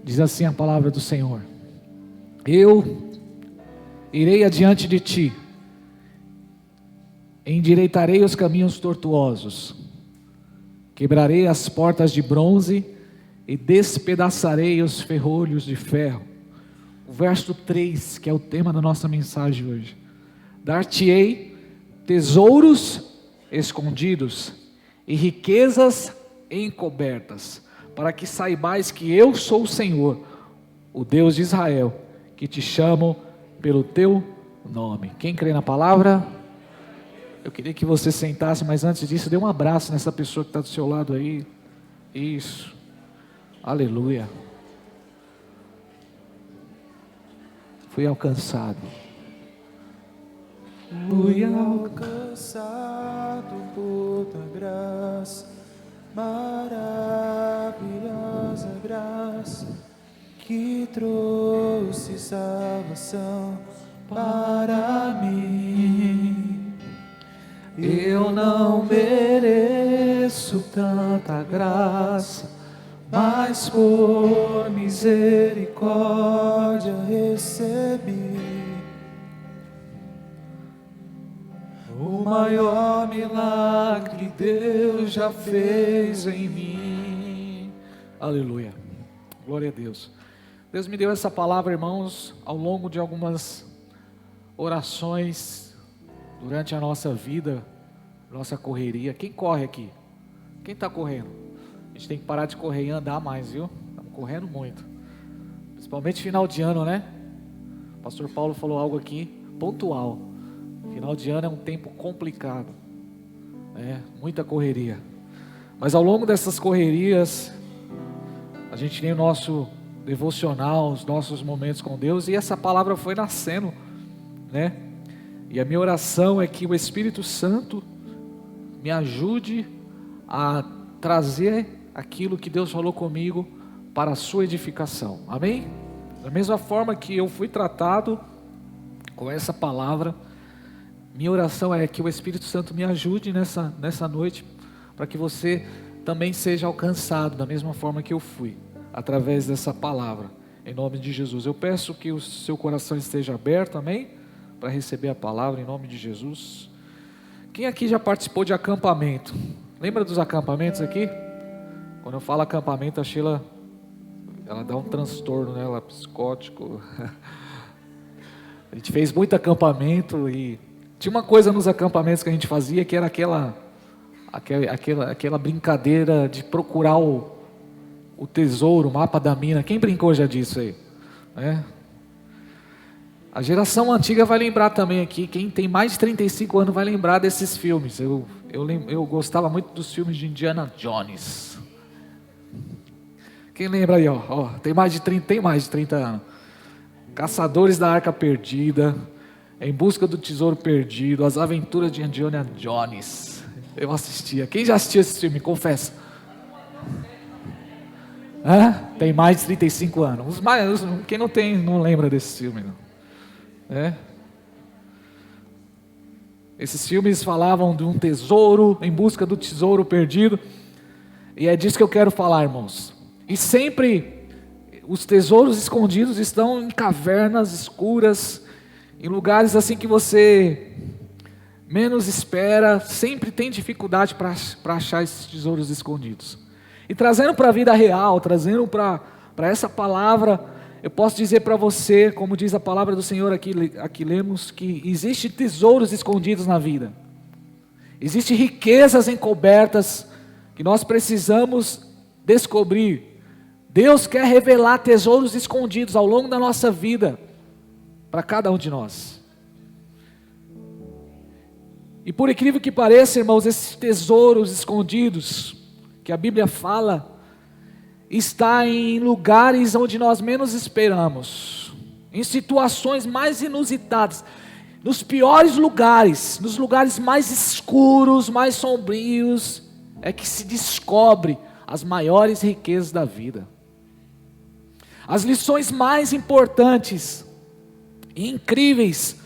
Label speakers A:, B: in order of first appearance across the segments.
A: Diz assim a palavra do Senhor: eu irei adiante de ti, endireitarei os caminhos tortuosos, quebrarei as portas de bronze e despedaçarei os ferrolhos de ferro. O verso 3, que é o tema da nossa mensagem hoje: dar-te-ei tesouros escondidos e riquezas encobertas, para que saibais que eu sou o Senhor, o Deus de Israel, que te chamo pelo teu nome. Quem crê na palavra? Eu queria que você sentasse, mas antes disso, dê um abraço nessa pessoa que está do seu lado aí. Isso, aleluia. Fui alcançado.
B: Fui alcançado por tua graça, maravilhosa graça, que trouxe salvação para mim. Eu não mereço tanta graça, mas por misericórdia recebi o maior milagre que Deus já fez em mim.
A: Aleluia, glória a Deus. Deus me deu essa palavra, irmãos, ao longo de algumas orações, durante a nossa vida, nossa correria. Quem corre aqui? Quem está correndo? A gente tem que parar de correr e andar mais, viu? Estamos correndo muito, principalmente final de ano, né? O pastor Paulo falou algo aqui pontual. Final de ano é um tempo complicado, muita correria. Mas ao longo dessas correrias, a gente tem o nosso devocional, os nossos momentos com Deus, e essa palavra foi nascendo, né? E a minha oração é que o Espírito Santo me ajude a trazer aquilo que Deus falou comigo para a sua edificação, amém? Da mesma forma que eu fui tratado com essa palavra, minha oração é que o Espírito Santo me ajude nessa noite, para que você também seja alcançado da mesma forma que eu fui, através dessa palavra, em nome de Jesus. Eu peço que o seu coração esteja aberto, amém? Para receber a palavra, em nome de Jesus. Quem aqui já participou de acampamento? Lembra dos acampamentos aqui? Quando eu falo acampamento, a Sheila, ela dá um transtorno, né? Ela é psicótico. A gente fez muito acampamento e tinha uma coisa nos acampamentos que a gente fazia, que era aquela brincadeira de procurar o tesouro, o mapa da mina. Quem brincou já disso aí? A geração antiga vai lembrar também aqui. Quem tem mais de 35 anos vai lembrar desses filmes. Eu gostava muito dos filmes de Indiana Jones. Quem lembra aí? Tem mais de 30 anos. Caçadores da Arca Perdida, Em Busca do Tesouro Perdido, As Aventuras de Indiana Jones. Eu assistia. Quem já assistiu esse filme? Confessa. Tem mais de 35 anos. Quem não tem, não lembra desse filme, não. Esses filmes falavam de um tesouro, em busca do tesouro perdido. E é disso que eu quero falar, irmãos. E sempre os tesouros escondidos estão em cavernas escuras, em lugares assim que você menos espera. Sempre tem dificuldade para achar esses tesouros escondidos. E trazendo para a vida real, trazendo para essa palavra, eu posso dizer para você, como diz a palavra do Senhor aqui lemos, que existe tesouros escondidos na vida. Existem riquezas encobertas que nós precisamos descobrir. Deus quer revelar tesouros escondidos ao longo da nossa vida, para cada um de nós. E por incrível que pareça, irmãos, esses tesouros escondidos, que a Bíblia fala, está em lugares onde nós menos esperamos, em situações mais inusitadas, nos piores lugares, nos lugares mais escuros, mais sombrios, é que se descobre as maiores riquezas da vida. As lições mais importantes e incríveis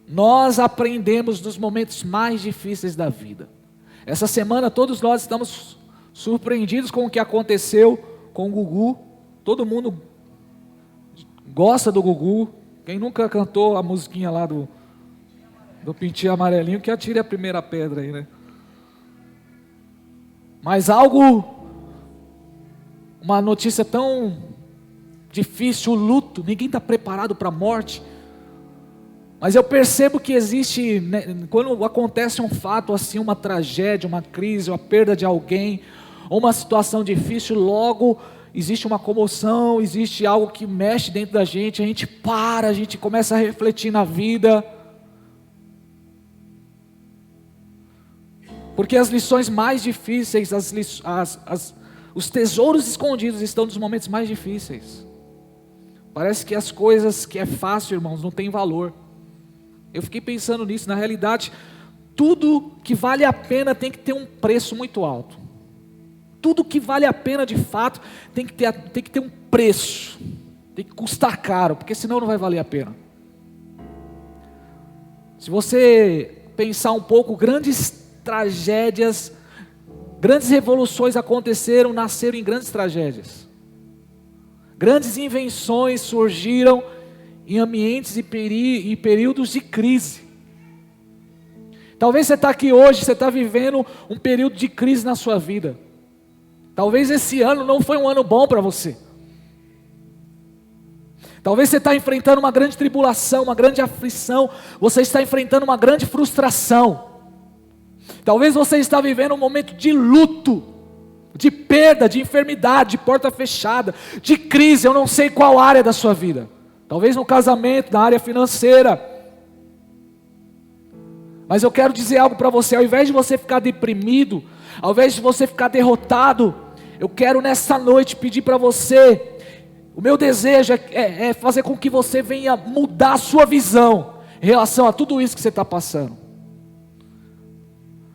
A: nós aprendemos nos momentos mais difíceis da vida. Essa semana todos nós estamos surpreendidos com o que aconteceu com o Gugu. Todo mundo gosta do Gugu. Quem nunca cantou a musiquinha lá do Pintinho Amarelinho, que atire a primeira pedra aí, né? Mas uma notícia tão difícil, o luto, ninguém está preparado para a morte. Mas eu percebo que existe, né, quando acontece um fato assim, uma tragédia, uma crise, uma perda de alguém, ou uma situação difícil, logo existe uma comoção, existe algo que mexe dentro da gente, a gente para, a gente começa a refletir na vida. Porque as lições mais difíceis, os tesouros escondidos estão nos momentos mais difíceis. Parece que as coisas que é fácil, irmãos, não tem valor. Eu fiquei pensando nisso, na realidade, tudo que vale a pena tem que ter um preço muito alto. Tudo que vale a pena de fato tem que ter um preço, tem que custar caro, porque senão não vai valer a pena. Se você pensar um pouco, grandes tragédias, grandes revoluções nasceram em grandes tragédias. Grandes invenções surgiram em ambientes e períodos de crise. Talvez você está aqui hoje, você está vivendo um período de crise na sua vida. Talvez esse ano não foi um ano bom para você. Talvez você está enfrentando uma grande tribulação, uma grande aflição. Você está enfrentando uma grande frustração. Talvez você está vivendo um momento de luto, de perda, de enfermidade, de porta fechada, de crise. Eu não sei qual área da sua vida. Talvez no casamento, na área financeira. Mas eu quero dizer algo para você. Ao invés de você ficar deprimido, ao invés de você ficar derrotado, eu quero nessa noite pedir para você. O meu desejo é fazer com que você venha mudar a sua visão em relação a tudo isso que você está passando.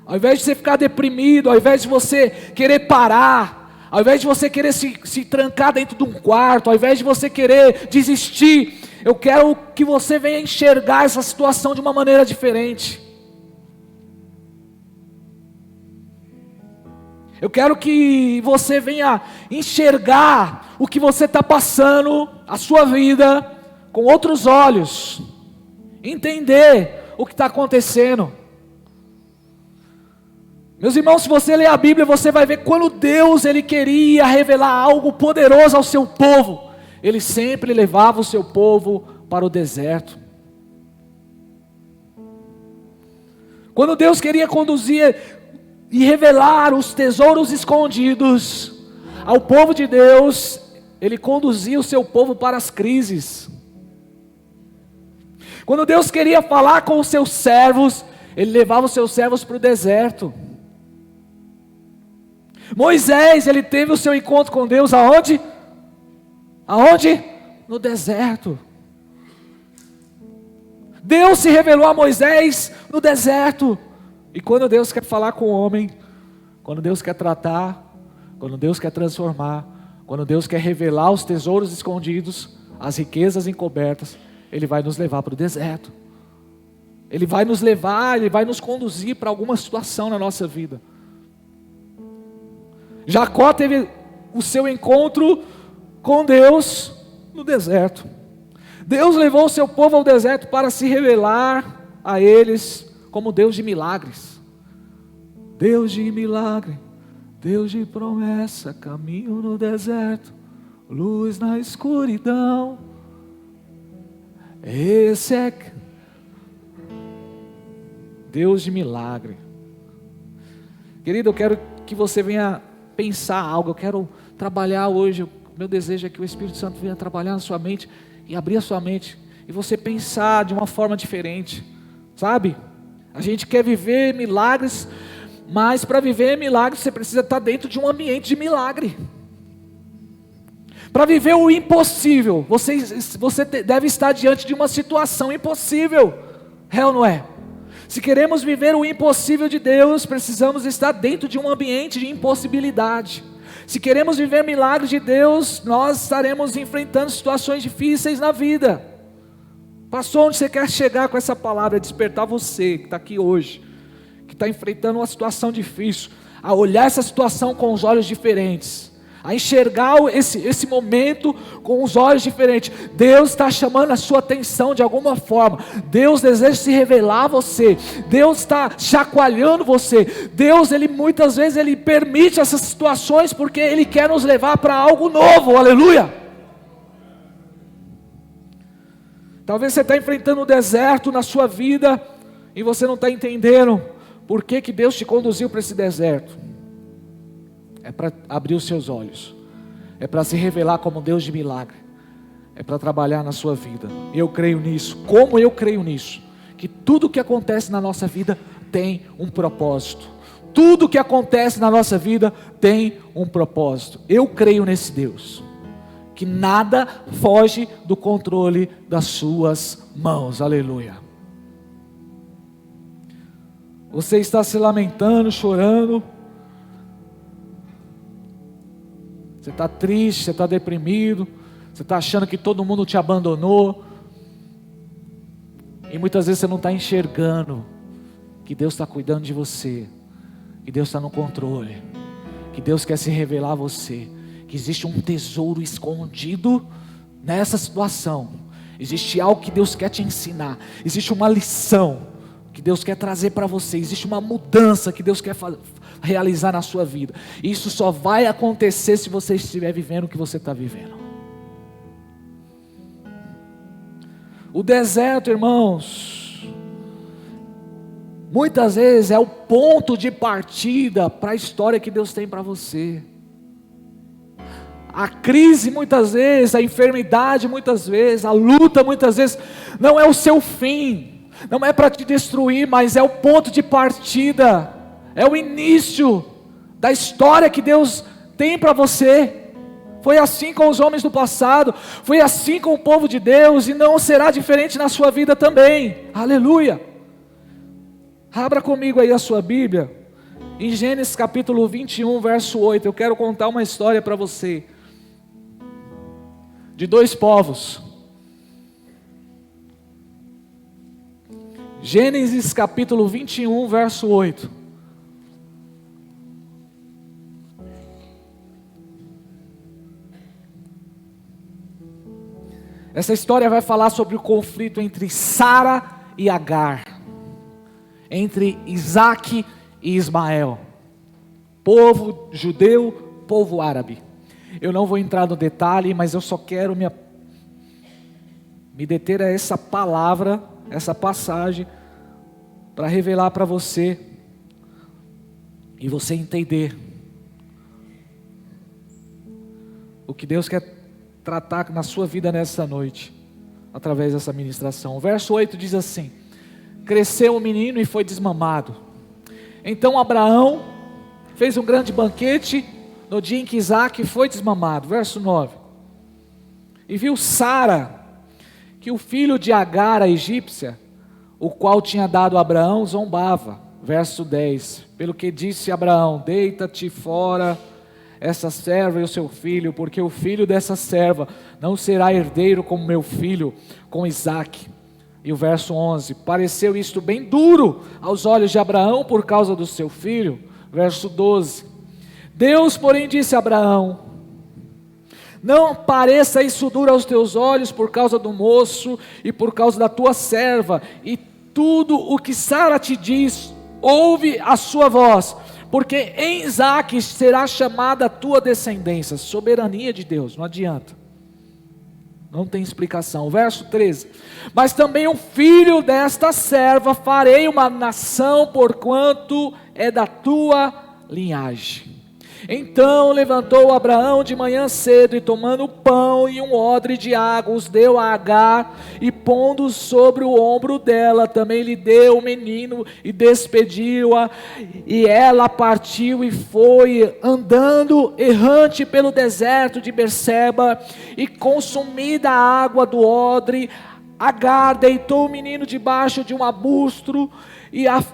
A: Ao invés de você ficar deprimido, ao invés de você querer parar, ao invés de você querer se trancar dentro de um quarto, ao invés de você querer desistir, eu quero que você venha enxergar essa situação de uma maneira diferente. Eu quero que você venha enxergar o que você está passando, a sua vida, com outros olhos, entender o que está acontecendo. Meus irmãos, se você ler a Bíblia, você vai ver quando Deus ele queria revelar algo poderoso ao seu povo, Ele sempre levava o seu povo para o deserto. Quando Deus queria conduzir e revelar os tesouros escondidos ao povo de Deus, Ele conduzia o seu povo para as crises. Quando Deus queria falar com os seus servos, Ele levava os seus servos para o deserto. Moisés, ele teve o seu encontro com Deus aonde? Aonde? No deserto. Deus se revelou a Moisés no deserto. E quando Deus quer falar com o homem, quando Deus quer tratar, quando Deus quer transformar, quando Deus quer revelar os tesouros escondidos, as riquezas encobertas, Ele vai nos levar para o deserto. Ele vai nos levar, Ele vai nos conduzir para alguma situação na nossa vida. Jacó teve o seu encontro com Deus no deserto. Deus levou o seu povo ao deserto para se revelar a eles como Deus de milagres. Deus de milagre, Deus de promessa, caminho no deserto, luz na escuridão. Esse é Deus de milagre. Querido, eu quero que você venha pensar algo, eu quero trabalhar hoje, meu desejo é que o Espírito Santo venha trabalhar na sua mente e abrir a sua mente, e você pensar de uma forma diferente, sabe? A gente quer viver milagres, mas para viver milagres você precisa estar dentro de um ambiente de milagre. Para viver o impossível, você deve estar diante de uma situação impossível, é ou não é? Se queremos viver o impossível de Deus, precisamos estar dentro de um ambiente de impossibilidade. Se queremos viver milagres de Deus, nós estaremos enfrentando situações difíceis na vida. Pastor, onde você quer chegar com essa palavra? Despertar você que está aqui hoje, que está enfrentando uma situação difícil, a olhar essa situação com os olhos diferentes, a enxergar esse momento com os olhos diferentes. Deus está chamando a sua atenção de alguma forma. Deus deseja se revelar a você. Deus está chacoalhando você. Deus, muitas vezes, Ele permite essas situações porque Ele quer nos levar para algo novo, aleluia. Talvez você está enfrentando um deserto na sua vida e você não está entendendo por que Deus te conduziu para esse deserto. É para abrir os seus olhos, é para se revelar como Deus de milagre, é para trabalhar na sua vida. Eu creio nisso, como eu creio nisso, que tudo que acontece na nossa vida tem um propósito. Tudo que acontece na nossa vida tem um propósito. Eu creio nesse Deus, que nada foge do controle das suas mãos, aleluia. Você está se lamentando, chorando, você está triste, você está deprimido, você está achando que todo mundo te abandonou, e muitas vezes você não está enxergando que Deus está cuidando de você, que Deus está no controle, que Deus quer se revelar a você, que existe um tesouro escondido nessa situação, existe algo que Deus quer te ensinar, existe uma lição que Deus quer trazer para você, existe uma mudança que Deus quer realizar na sua vida. Isso só vai acontecer se você estiver vivendo o que você está vivendo. O deserto, irmãos, muitas vezes é o ponto de partida para a história que Deus tem para você. A crise muitas vezes, a enfermidade muitas vezes, a luta muitas vezes, não é o seu fim, não é para te destruir, mas é o ponto de partida, é o início da história que Deus tem para você. Foi assim com os homens do passado, foi assim com o povo de Deus, e não será diferente na sua vida também, aleluia. Abra comigo aí a sua Bíblia, em Gênesis capítulo 21, verso 8, eu quero contar uma história para você, de dois povos. Gênesis capítulo 21, verso 8. Essa história vai falar sobre o conflito entre Sara e Agar, entre Isaac e Ismael, povo judeu, povo árabe. Eu não vou entrar no detalhe, mas eu só quero me deter a essa palavra, essa passagem, para revelar para você, e você entender o que Deus quer tratar na sua vida nessa noite, através dessa ministração. O verso 8 diz assim: cresceu o menino e foi desmamado. Então Abraão fez um grande banquete no dia em que Isaac foi desmamado. Verso 9: e viu Sara que o filho de Agar, a egípcia, o qual tinha dado a Abraão, zombava. Verso 10: pelo que disse Abraão: deita-te fora essa serva e o seu filho, porque o filho dessa serva não será herdeiro como meu filho com Isaac. E o verso 11: pareceu isto bem duro aos olhos de Abraão por causa do seu filho. Verso 12: Deus, porém, disse a Abraão: não pareça isso duro aos teus olhos por causa do moço e por causa da tua serva, e tudo o que Sara te diz, ouve a sua voz, porque em Isaac será chamada a tua descendência. Soberania de Deus, não adianta, não tem explicação. Verso 13: mas também um filho desta serva farei uma nação, porquanto é da tua linhagem. Então levantou Abraão de manhã cedo, e tomando pão e um odre de água, os deu a Agar, e pondo sobre o ombro dela, também lhe deu o menino, e despediu-a, e ela partiu e foi andando errante pelo deserto de Berseba, e consumida a água do odre, Agar deitou o menino debaixo de um arbusto,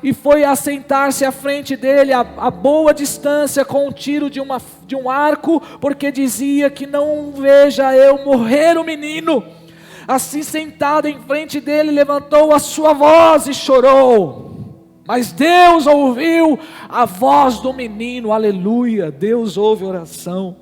A: e foi assentar-se à frente dele a boa distância com um tiro de um arco, porque dizia que não veja eu morrer o menino. Assim sentada em frente dele, levantou a sua voz e chorou. Mas Deus ouviu a voz do menino, aleluia, Deus ouve a oração.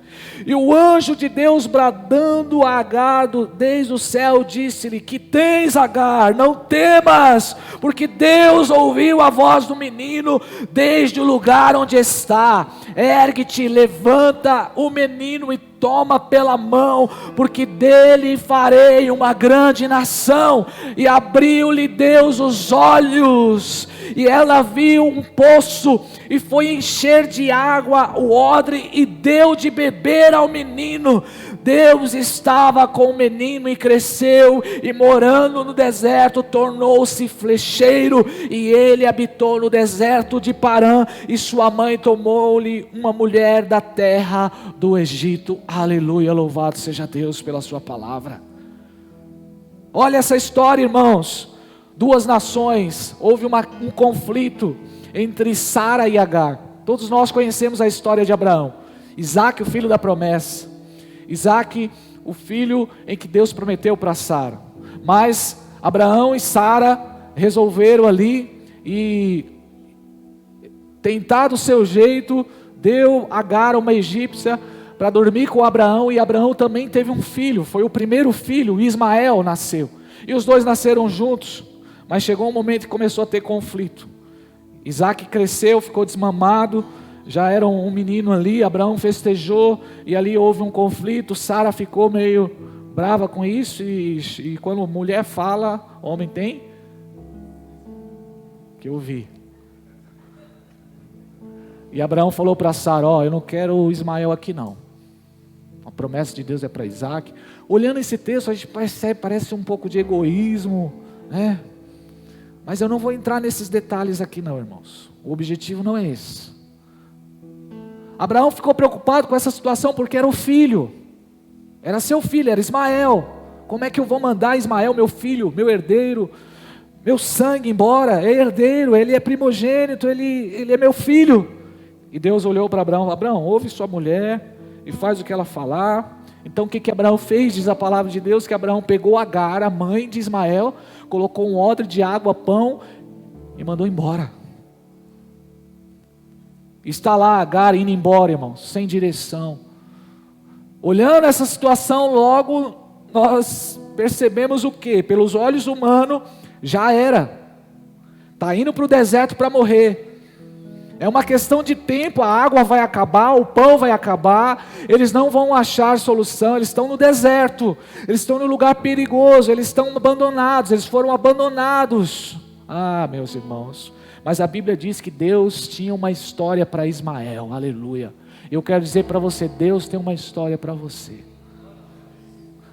A: E o anjo de Deus bradando a Agar desde o céu, disse-lhe: que tens, Agar? Não temas, porque Deus ouviu a voz do menino desde o lugar onde está. Ergue-te, levanta o menino e toma pela mão, porque dele farei uma grande nação. E abriu-lhe Deus os olhos, e ela viu um poço, e foi encher de água o odre, e deu de beber ao menino. Deus estava com o menino e cresceu, e morando no deserto tornou-se flecheiro, e ele habitou no deserto de Parã, e sua mãe tomou-lhe uma mulher da terra do Egito. Aleluia, louvado seja Deus pela sua palavra. Olha essa história, irmãos. Duas nações, houve um conflito entre Sara e Agar. Todos nós conhecemos a história de Abraão. Isaac, o filho da promessa. Isaac, o filho em que Deus prometeu para Sara. Mas Abraão e Sara resolveram ali e tentar do seu jeito, deu Agar, uma egípcia, para dormir com Abraão, e Abraão também teve um filho, foi o primeiro filho, Ismael nasceu, e os dois nasceram juntos, mas chegou um momento que começou a ter conflito. Isaac cresceu, ficou desmamado, já era um menino ali, Abraão festejou, e ali houve um conflito, Sara ficou meio brava com isso, e quando mulher fala, homem tem que ouvir. E Abraão falou para Sara: eu não quero o Ismael aqui não, a promessa de Deus é para Isaac. Olhando esse texto a gente percebe, parece um pouco de egoísmo, né? Mas eu não vou entrar nesses detalhes aqui não, irmãos, o objetivo não é esse. Abraão ficou preocupado com essa situação porque era o filho, era seu filho, era Ismael. Como é que eu vou mandar Ismael, meu filho, meu herdeiro, meu sangue embora? É herdeiro, ele é primogênito, ele é meu filho. E Deus olhou para Abraão: Abraão, ouve sua mulher e faz o que ela falar. Então o que Abraão fez? Diz a palavra de Deus que Abraão pegou Agar, a mãe de Ismael, colocou um odre de água, pão e mandou embora. Está lá Agar indo embora, irmãos, sem direção. Olhando essa situação, logo nós percebemos o que? Pelos olhos humanos, já era. Está indo para o deserto para morrer. É uma questão de tempo, a água vai acabar, o pão vai acabar, eles não vão achar solução, eles estão no deserto, eles estão no lugar perigoso, eles estão abandonados, eles foram abandonados. Ah, meus irmãos, mas a Bíblia diz que Deus tinha uma história para Ismael, aleluia. Eu quero dizer para você, Deus tem uma história para você.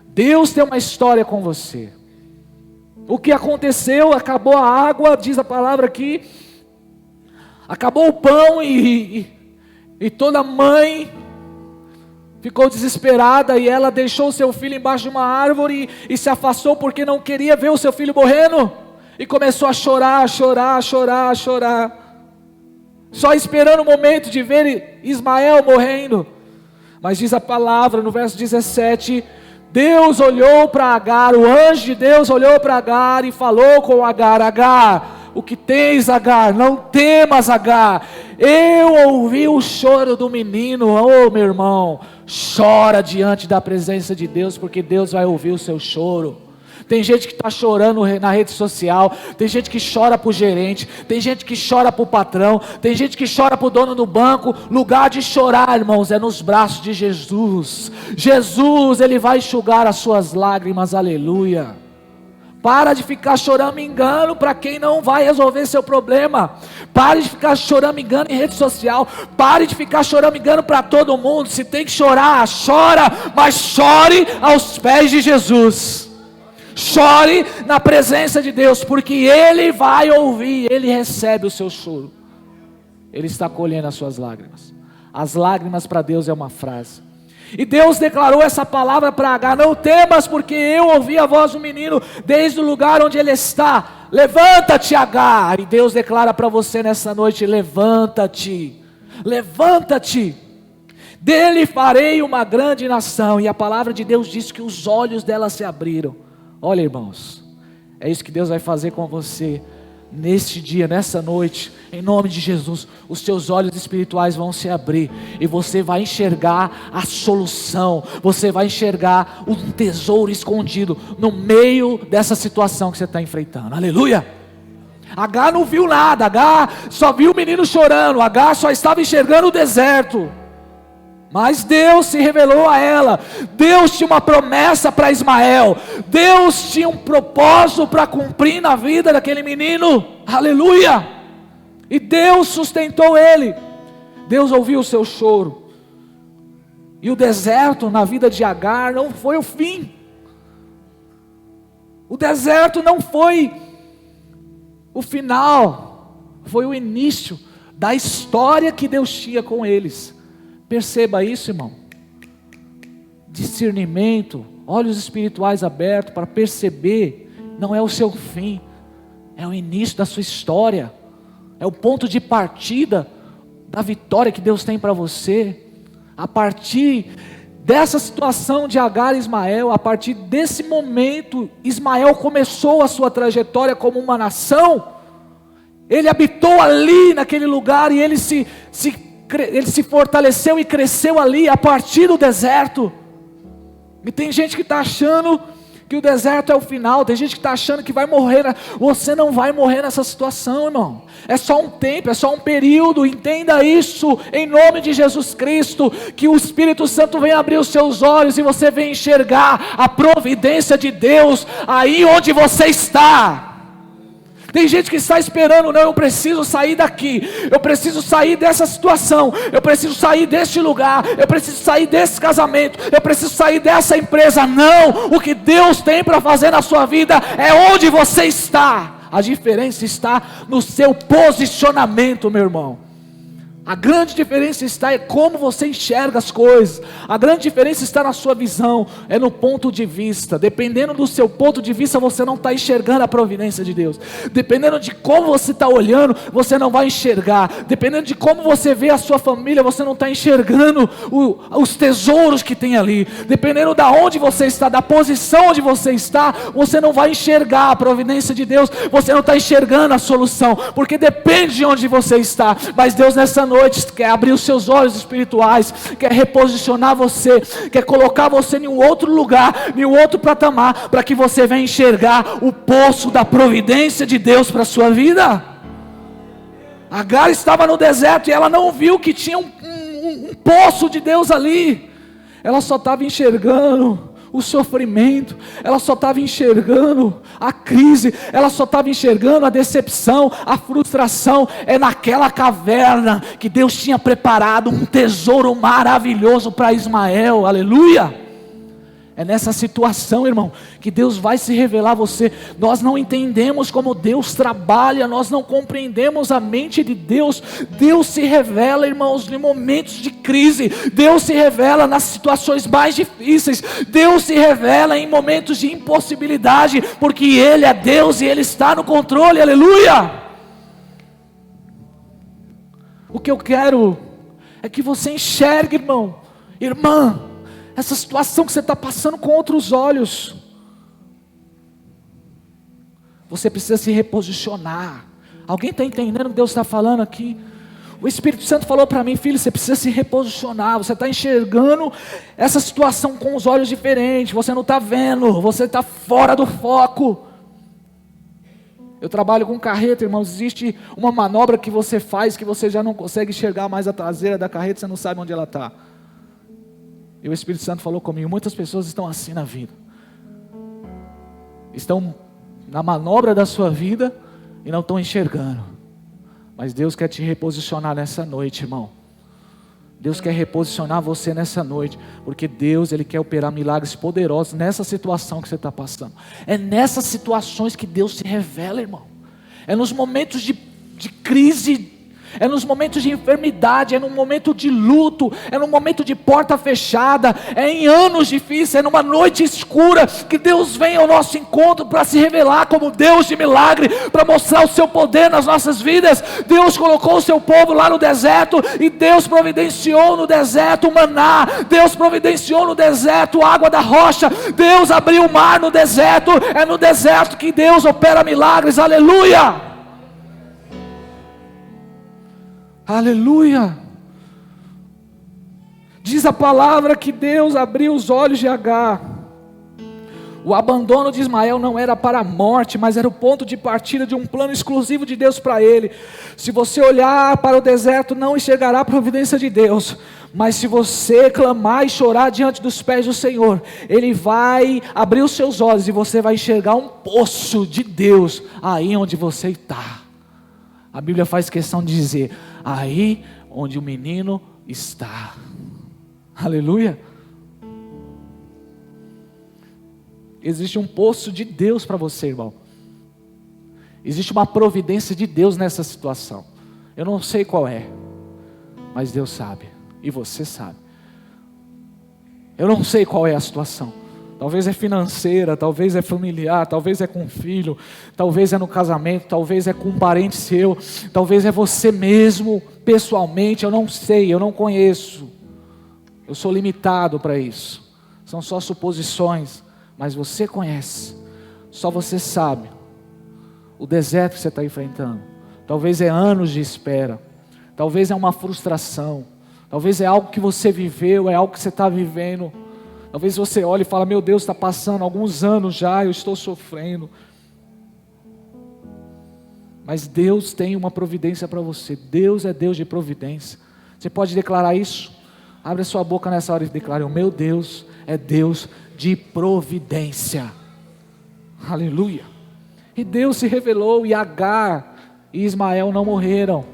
A: Deus tem uma história com você. O que aconteceu? Acabou a água, diz a palavra aqui, acabou o pão e toda mãe ficou desesperada, e ela deixou o seu filho embaixo de uma árvore e se afastou porque não queria ver o seu filho morrendo, e começou a chorar, chorar, chorar, chorar, só esperando o momento de ver Ismael morrendo. Mas diz a palavra no verso 17, Deus olhou para Agar, o anjo de Deus olhou para Agar e falou com Agar: Agar, o que tens, Agar? Não temas, Agar. Eu ouvi o choro do menino. Oh, meu irmão, chora diante da presença de Deus, porque Deus vai ouvir o seu choro. Tem gente que está chorando na rede social, tem gente que chora para o gerente, tem gente que chora para o patrão, tem gente que chora para o dono do banco. Lugar de chorar, irmãos, é nos braços de Jesus. Jesus, Ele vai enxugar as suas lágrimas, aleluia. Para de ficar chorando engano para quem não vai resolver seu problema. Pare de ficar chorando engano em rede social. Pare de ficar chorando engano para todo mundo. Se tem que chorar, chora, mas chore aos pés de Jesus. Chore na presença de Deus, porque Ele vai ouvir, Ele recebe o seu choro. Ele está colhendo as suas lágrimas. As lágrimas para Deus é uma frase. E Deus declarou essa palavra para Agar: não temas, porque eu ouvi a voz do menino desde o lugar onde ele está. Levanta-te, Agar. E Deus declara para você nessa noite: levanta-te, levanta-te, dele farei uma grande nação. E a palavra de Deus diz que os olhos dela se abriram. Olha, irmãos, é isso que Deus vai fazer com você. neste dia, nessa noite, em nome de Jesus, os teus olhos espirituais vão se abrir e você vai enxergar a solução, você vai enxergar um tesouro escondido no meio dessa situação que você está enfrentando. Aleluia! Agar não viu nada, Agar só viu o menino chorando, Agar só estava enxergando o deserto. Mas Deus se revelou a ela. Deus tinha uma promessa para Ismael. Deus tinha um propósito para cumprir na vida daquele menino. Aleluia! E Deus sustentou ele. Deus ouviu o seu choro. E o deserto na vida de Agar não foi o fim. O deserto não foi o final. Foi o início da história que Deus tinha com eles. Perceba isso, irmão. Discernimento, olhos espirituais abertos para perceber, não é o seu fim, é o início da sua história, é o ponto de partida da vitória que Deus tem para você. A partir dessa situação de Agar e Ismael, a partir desse momento, Ismael começou a sua trajetória como uma nação. Ele habitou ali naquele lugar e ele se fortaleceu e cresceu ali a partir do deserto. E tem gente que está achando que o deserto é o final, tem gente que está achando que vai morrer. Você não vai morrer nessa situação, irmão. É só um tempo, é só um período. Entenda isso em nome de Jesus Cristo, que o Espírito Santo vem abrir os seus olhos e você vem enxergar a providência de Deus aí onde você está. Tem gente que está esperando, não, eu preciso sair daqui, eu preciso sair dessa situação, eu preciso sair deste lugar, eu preciso sair desse casamento, eu preciso sair dessa empresa. Não, o que Deus tem para fazer na sua vida é onde você está. A diferença está no seu posicionamento, meu irmão. A grande diferença está em como você enxerga as coisas. A grande diferença está na sua visão, é no ponto de vista. Dependendo do seu ponto de vista, você não está enxergando a providência de Deus. Dependendo de como você está olhando, você não vai enxergar. Dependendo de como você vê a sua família, você não está enxergando os tesouros que tem ali. Dependendo da onde você está, da posição onde você está, você não vai enxergar a providência de Deus. Você não está enxergando a solução, porque depende de onde você está. Mas Deus nessa noite quer abrir os seus olhos espirituais, quer reposicionar você, quer colocar você em um outro lugar, em um outro patamar, para que você venha enxergar o poço da providência de Deus para a sua vida. Agar estava no deserto e ela não viu que tinha um poço de Deus ali. Ela só estava enxergando o sofrimento, ela só estava enxergando a crise, ela só estava enxergando a decepção, a frustração. É naquela caverna que Deus tinha preparado um tesouro maravilhoso para Ismael. Aleluia! É nessa situação, irmão, que Deus vai se revelar a você. Nós não entendemos como Deus trabalha, nós não compreendemos a mente de Deus. Deus se revela, irmãos, em momentos de crise. Deus se revela nas situações mais difíceis. Deus se revela em momentos de impossibilidade, porque Ele é Deus e Ele está no controle. Aleluia! O que eu quero é que você enxergue, irmão, irmã, essa situação que você está passando com outros olhos. Você precisa se reposicionar. Alguém está entendendo o que Deus está falando aqui? O Espírito Santo falou para mim: filho, você precisa se reposicionar. Você está enxergando essa situação com os olhos diferentes. Você não está vendo, você está fora do foco. Eu trabalho com carreta, irmãos. Existe uma manobra que você faz que você já não consegue enxergar mais a traseira da carreta, você não sabe onde ela está. E o Espírito Santo falou comigo: muitas pessoas estão assim na vida, estão na manobra da sua vida e não estão enxergando. Mas Deus quer te reposicionar nessa noite, irmão. Deus quer reposicionar você nessa noite, porque Deus, Ele quer operar milagres poderosos nessa situação que você está passando. É nessas situações que Deus se revela, irmão. É nos momentos de crise, é nos momentos de enfermidade, é no momento de luto, é no momento de porta fechada, é em anos difíceis, é numa noite escura que Deus vem ao nosso encontro para se revelar como Deus de milagre, para mostrar o seu poder nas nossas vidas. Deus colocou o seu povo lá no deserto e Deus providenciou no deserto o maná, Deus providenciou no deserto a água da rocha, Deus abriu o mar no deserto. É no deserto que Deus opera milagres. Aleluia! Aleluia. Diz a palavra que Deus abriu os olhos de Agar. O abandono de Ismael não era para a morte, mas era o ponto de partida de um plano exclusivo de Deus para ele. Se você olhar para o deserto, não enxergará a providência de Deus. Mas se você clamar e chorar diante dos pés do Senhor, Ele vai abrir os seus olhos e você vai enxergar um poço de Deus aí onde você está. A Bíblia faz questão de dizer, aí onde o menino está. Aleluia. Existe um poço de Deus para você, irmão. Existe uma providência de Deus nessa situação. Eu não sei qual é, mas Deus sabe, e você sabe. Eu não sei qual é a situação. Talvez é financeira, talvez é familiar, talvez é com filho, talvez é no casamento, talvez é com um parente seu, talvez é você mesmo, pessoalmente, eu não sei, eu não conheço. Eu sou limitado para isso. São só suposições. Mas você conhece, só você sabe o deserto que você está enfrentando. Talvez é anos de espera, talvez é uma frustração, talvez é algo que você viveu, é algo que você está vivendo. Talvez você olhe e fale, meu Deus, está passando alguns anos já, eu estou sofrendo. Mas Deus tem uma providência para você. Deus é Deus de providência. Você pode declarar isso? Abre a sua boca nessa hora e declare, o meu Deus é Deus de providência. Aleluia. E Deus se revelou, e Agar e Ismael não morreram.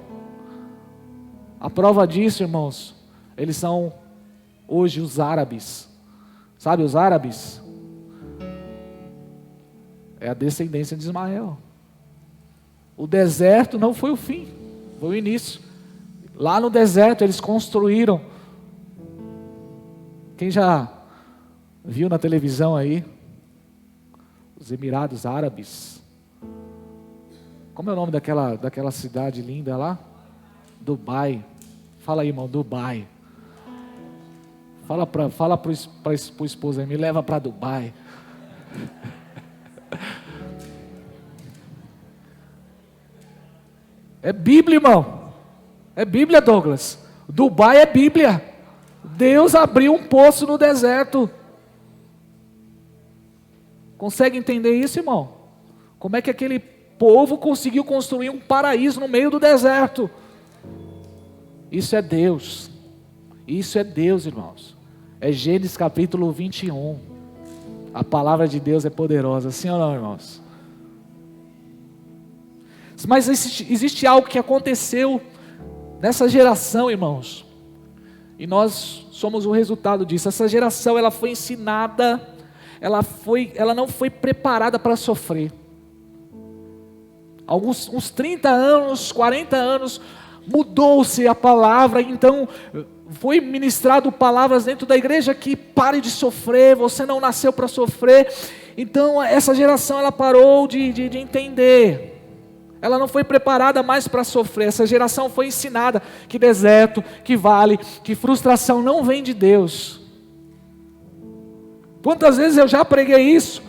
A: A prova disso, irmãos, eles são hoje os árabes. Sabe os árabes? É a descendência de Ismael. O deserto não foi o fim, foi o início. Lá no deserto eles construíram. Quem já viu na televisão aí, os Emirados Árabes, como é o nome daquela cidade linda lá? Dubai. Fala aí, irmão, Dubai. Fala pro esposo aí, me leva para Dubai. É Bíblia, irmão. É Bíblia, Douglas. Dubai é Bíblia. Deus abriu um poço no deserto. Consegue entender isso, irmão? Como é que aquele povo conseguiu construir um paraíso no meio do deserto? Isso é Deus. Isso é Deus, irmãos. É Gênesis capítulo 21. A palavra de Deus é poderosa, sim ou não, irmãos? Mas existe algo que aconteceu nessa geração, irmãos. E nós somos o resultado disso. Essa geração, ela foi ensinada, ela não foi preparada para sofrer. Uns 30 anos, 40 anos, mudou-se a palavra, então foi ministrado palavras dentro da igreja que pare de sofrer, você não nasceu para sofrer. Então essa geração, ela parou de entender. Ela não foi preparada mais para sofrer. Essa geração foi ensinada que deserto, que vale, que frustração não vem de Deus. Quantas vezes eu já preguei isso?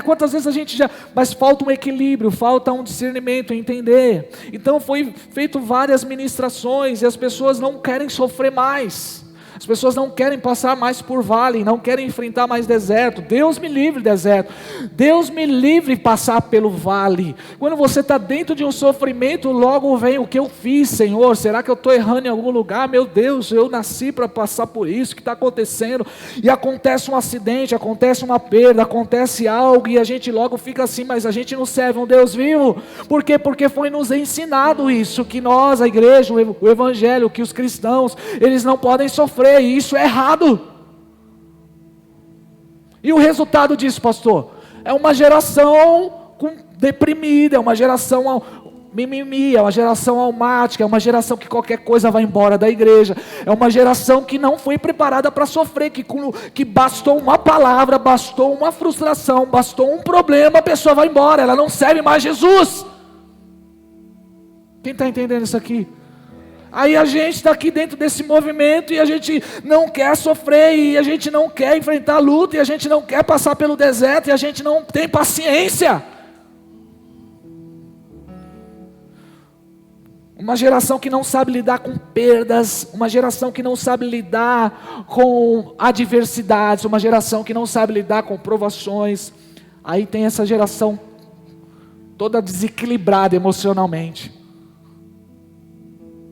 A: Quantas vezes a gente já... Mas falta um equilíbrio, falta um discernimento, entender. Então foi feito várias ministrações e as pessoas não querem sofrer mais. As pessoas não querem passar mais por vale, não querem enfrentar mais deserto. Deus me livre deserto. Deus me livre passar pelo vale. Quando você está dentro de um sofrimento, logo vem o que eu fiz, Senhor. Será que eu estou errando em algum lugar? Meu Deus, eu nasci para passar por isso. O que está acontecendo? E acontece um acidente, acontece uma perda, acontece algo e a gente logo fica assim, mas a gente não serve um Deus vivo. Por quê? Porque foi nos ensinado isso, que nós, a igreja, o evangelho, que os cristãos, eles não podem sofrer. E isso é errado. E o resultado disso, pastor, é uma geração deprimida, é uma geração mimimi, é uma geração almática, é uma geração que qualquer coisa vai embora da igreja, é uma geração que não foi preparada para sofrer, que bastou uma palavra, bastou uma frustração, bastou um problema, a pessoa vai embora, ela não serve mais Jesus. Quem está entendendo isso aqui? Aí a gente está aqui dentro desse movimento e a gente não quer sofrer, e a gente não quer enfrentar a luta, e a gente não quer passar pelo deserto, e a gente não tem paciência. Uma geração que não sabe lidar com perdas, uma geração que não sabe lidar com adversidades, uma geração que não sabe lidar com provações. Aí tem essa geração toda desequilibrada emocionalmente,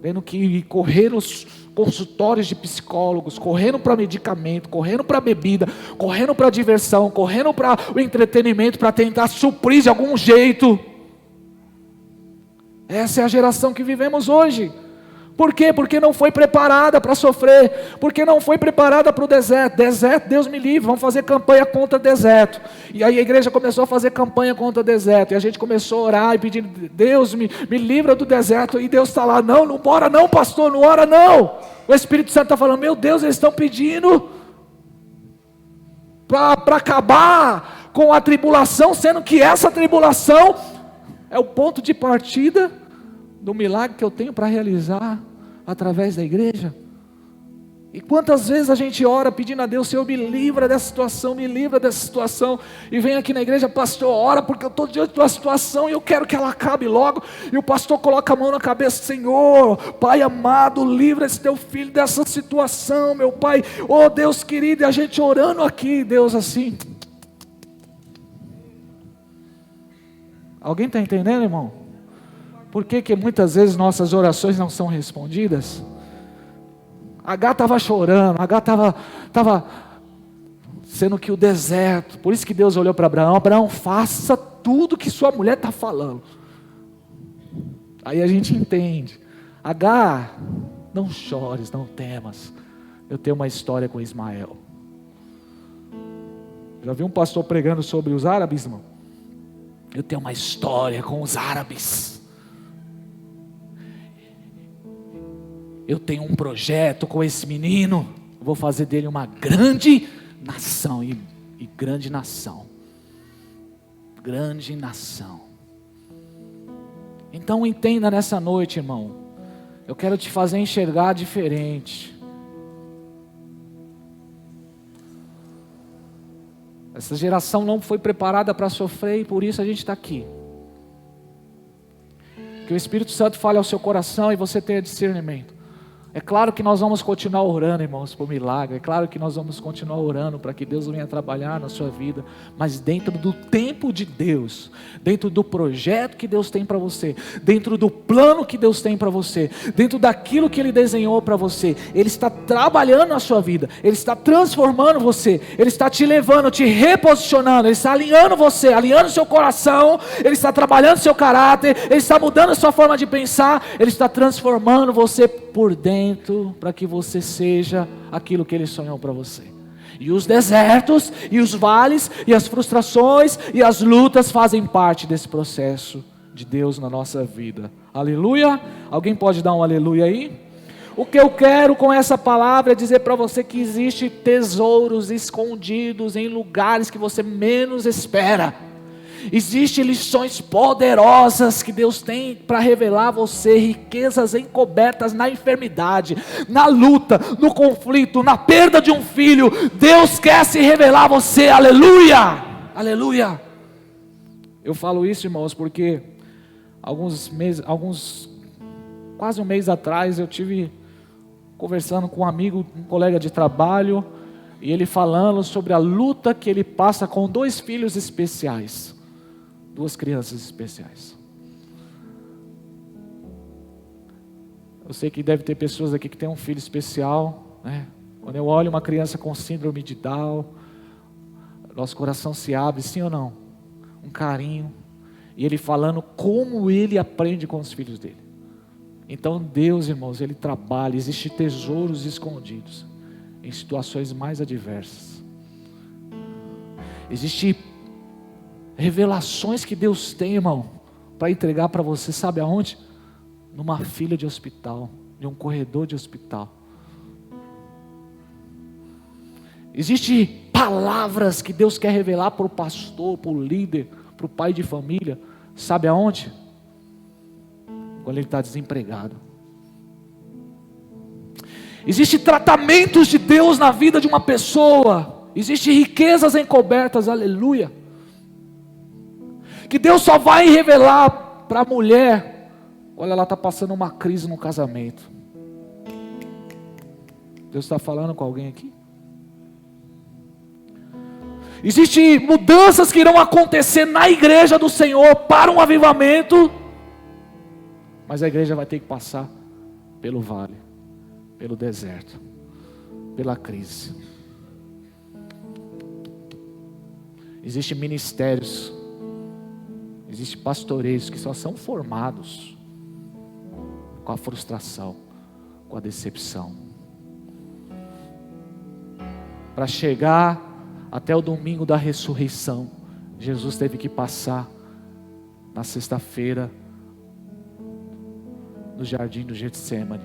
A: tendo que correr nos consultórios de psicólogos, correndo para medicamento, correndo para bebida, correndo para diversão, correndo para o entretenimento, para tentar suprir de algum jeito. Essa é a geração que vivemos hoje. Por quê? Porque não foi preparada para sofrer, porque não foi preparada para o deserto. Deserto, Deus me livre, vamos fazer campanha contra o deserto. E aí a igreja começou a fazer campanha contra o deserto, e a gente começou a orar e pedir: Deus me livra do deserto. E Deus está lá: não ora não, pastor, não ora não. O Espírito Santo está falando: meu Deus, eles estão pedindo para acabar com a tribulação, sendo que essa tribulação é o ponto de partida do milagre que eu tenho para realizar através da igreja. E quantas vezes a gente ora pedindo a Deus: Senhor, me livra dessa situação, me livra dessa situação. E vem aqui na igreja: pastor, ora porque eu estou diante de uma situação e eu quero que ela acabe logo. E o pastor coloca a mão na cabeça: Senhor, Pai amado, livra esse teu filho dessa situação, meu Pai. Oh Deus querido, e a gente orando aqui, Deus assim. Alguém está entendendo, irmão? Por que muitas vezes nossas orações não são respondidas? Agar estava chorando, Agar estava sendo que o deserto. Por isso que Deus olhou para Abraão: Abraão, faça tudo que sua mulher está falando. Aí a gente entende: Agar, não chores, não temas, eu tenho uma história com Ismael. Já viu um pastor pregando sobre os árabes, irmão? Eu tenho uma história com os árabes. Eu tenho um projeto com esse menino. Eu vou fazer dele uma grande nação. E grande nação. Grande nação. Então entenda nessa noite, irmão. Eu quero te fazer enxergar diferente. Essa geração não foi preparada para sofrer e por isso a gente está aqui. Que o Espírito Santo fale ao seu coração e você tenha discernimento. É claro que nós vamos continuar orando, irmãos, por milagre. É claro que nós vamos continuar orando para que Deus venha trabalhar na sua vida. Mas dentro do tempo de Deus, dentro do projeto que Deus tem para você, dentro do plano que Deus tem para você, dentro daquilo que Ele desenhou para você, Ele está trabalhando na sua vida, Ele está transformando você, Ele está te levando, te reposicionando, Ele está alinhando você, alinhando seu coração, Ele está trabalhando seu caráter, Ele está mudando a sua forma de pensar, Ele está transformando você por dentro, para que você seja aquilo que Ele sonhou para você. E os desertos, e os vales, e as frustrações, e as lutas fazem parte desse processo de Deus na nossa vida. Aleluia? Alguém pode dar um aleluia aí? O que eu quero com essa palavra é dizer para você que existe tesouros escondidos em lugares que você menos espera. Existem lições poderosas que Deus tem para revelar a você, riquezas encobertas na enfermidade, na luta, no conflito, na perda de um filho. Deus quer se revelar a você, aleluia, aleluia. Eu falo isso, irmãos, porque quase um mês atrás eu tive conversando com um amigo, um colega de trabalho, e ele falando sobre a luta que ele passa com 2 filhos especiais. 2 crianças especiais. Eu sei que deve ter pessoas aqui que têm um filho especial, né? Quando eu olho uma criança com síndrome de Down, nosso coração se abre, sim ou não? Um carinho. E ele falando como ele aprende com os filhos dele. Então Deus, irmãos, Ele trabalha. Existem tesouros escondidos em situações mais adversas. Existem revelações que Deus tem, irmão, para entregar para você, sabe aonde? Numa fila de hospital, em um corredor de hospital. Existem palavras que Deus quer revelar para o pastor, para o líder, para o pai de família, sabe aonde? Quando ele está desempregado. Existem tratamentos de Deus na vida de uma pessoa, existem riquezas encobertas, aleluia, que Deus só vai revelar para a mulher Olha, ela está passando uma crise no casamento. Deus está falando com alguém aqui? Existem mudanças que irão acontecer na igreja do Senhor para um avivamento, mas a igreja vai ter que passar pelo vale, pelo deserto, pela crise. Existem ministérios, existem pastoreios que só são formados com a frustração, com a decepção. Para chegar até o domingo da ressurreição, Jesus teve que passar na sexta-feira no jardim do Getsêmani,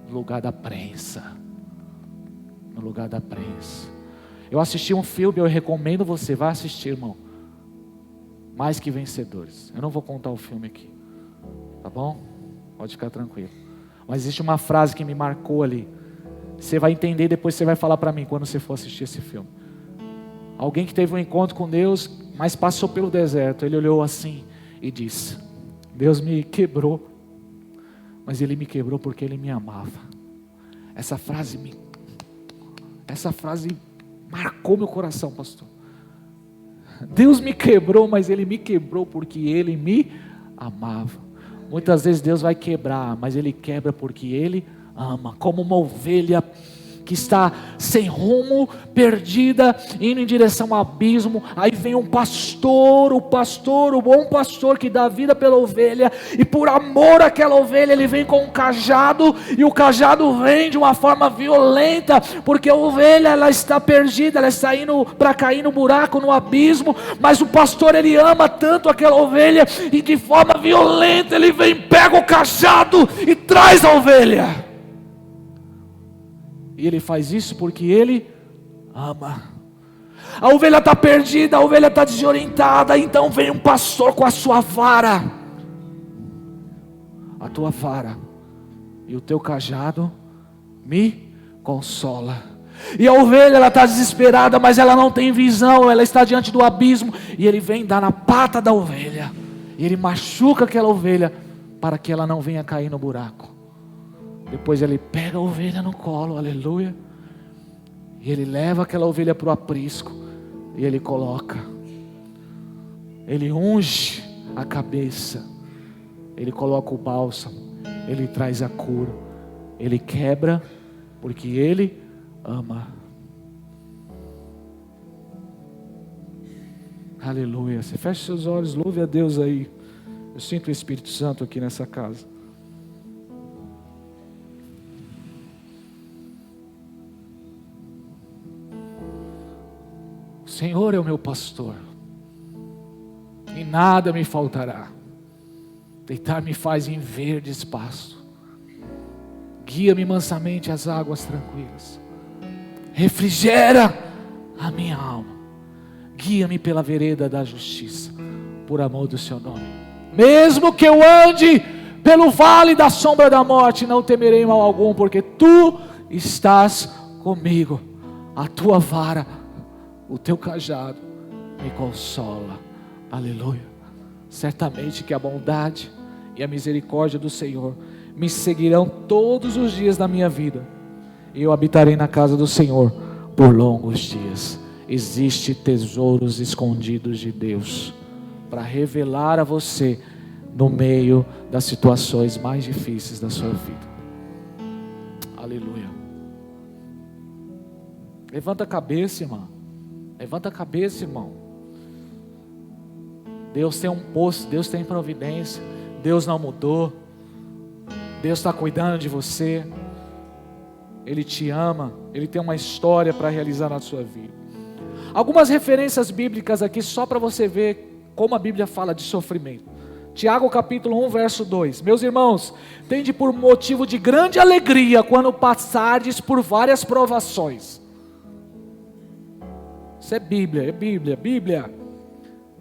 A: no lugar da prensa. No lugar da prensa. Eu assisti um filme, eu recomendo você, vá assistir, irmão. Mais que Vencedores. Eu não vou contar o filme aqui, tá bom? Pode ficar tranquilo. Mas existe uma frase que me marcou ali. Você vai entender, depois você vai falar para mim quando você for assistir esse filme. Alguém que teve um encontro com Deus, mas passou pelo deserto. Ele olhou assim e disse: Deus me quebrou, mas Ele me quebrou porque Ele me amava. Essa frase marcou meu coração, pastor. Deus me quebrou, mas Ele me quebrou porque Ele me amava. Muitas vezes Deus vai quebrar, mas Ele quebra porque Ele ama. Como uma ovelha que está sem rumo, perdida, indo em direção ao abismo. Aí vem um pastor, o bom pastor que dá vida pela ovelha, e por amor àquela ovelha, ele vem com um cajado, e o cajado vem de uma forma violenta, porque a ovelha, ela está perdida, ela está indo para cair no buraco, no abismo, mas o pastor, ele ama tanto aquela ovelha, e de forma violenta, ele vem, pega o cajado e traz a ovelha. E Ele faz isso porque Ele ama. A ovelha está perdida, a ovelha está desorientada. Então vem um pastor com a sua vara, a tua vara e o teu cajado me consola. E a ovelha, ela está desesperada, mas ela não tem visão, ela está diante do abismo. E Ele vem dar na pata da ovelha, e Ele machuca aquela ovelha para que ela não venha cair no buraco. Depois Ele pega a ovelha no colo, aleluia, e Ele leva aquela ovelha para o aprisco, e Ele coloca, Ele unge a cabeça, Ele coloca o bálsamo, Ele traz a cura, Ele quebra, porque Ele ama. Aleluia. Você fecha seus olhos, louve a Deus aí. Eu sinto o Espírito Santo aqui nessa casa. O Senhor é o meu pastor, e nada me faltará. Deitar-me faz em verdes pastos, guia-me mansamente às águas tranquilas, refrigera a minha alma, guia-me pela vereda da justiça, por amor do seu nome. Mesmo que eu ande pelo vale da sombra da morte, não temerei mal algum, porque tu estás comigo. A tua vara, o teu cajado me consola. Aleluia. Certamente que a bondade e a misericórdia do Senhor me seguirão todos os dias da minha vida, e eu habitarei na casa do Senhor por longos dias. Existem tesouros escondidos de Deus para revelar a você no meio das situações mais difíceis da sua vida. Aleluia. Levanta a cabeça, irmão. Levanta a cabeça, irmão. Deus tem um posto, Deus tem providência. Deus não mudou. Deus está cuidando de você. Ele te ama. Ele tem uma história para realizar na sua vida. Algumas referências bíblicas aqui, só para você ver como a Bíblia fala de sofrimento. Tiago capítulo 1, verso 2. Meus irmãos, tende por motivo de grande alegria quando passardes por várias provações. Isso é Bíblia, Bíblia.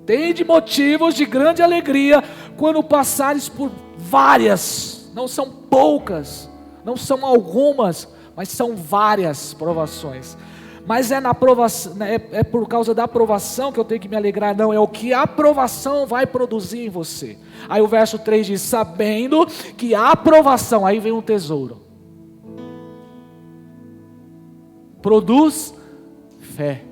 A: Tende motivos de grande alegria quando passares por várias, não são poucas, não são algumas, mas são várias provações, Mas é na aprovação, é por causa da aprovação que eu tenho que me alegrar? Não, é o que a aprovação vai produzir em você. Aí o verso 3 diz: sabendo que a aprovação, aí vem um tesouro, produz fé.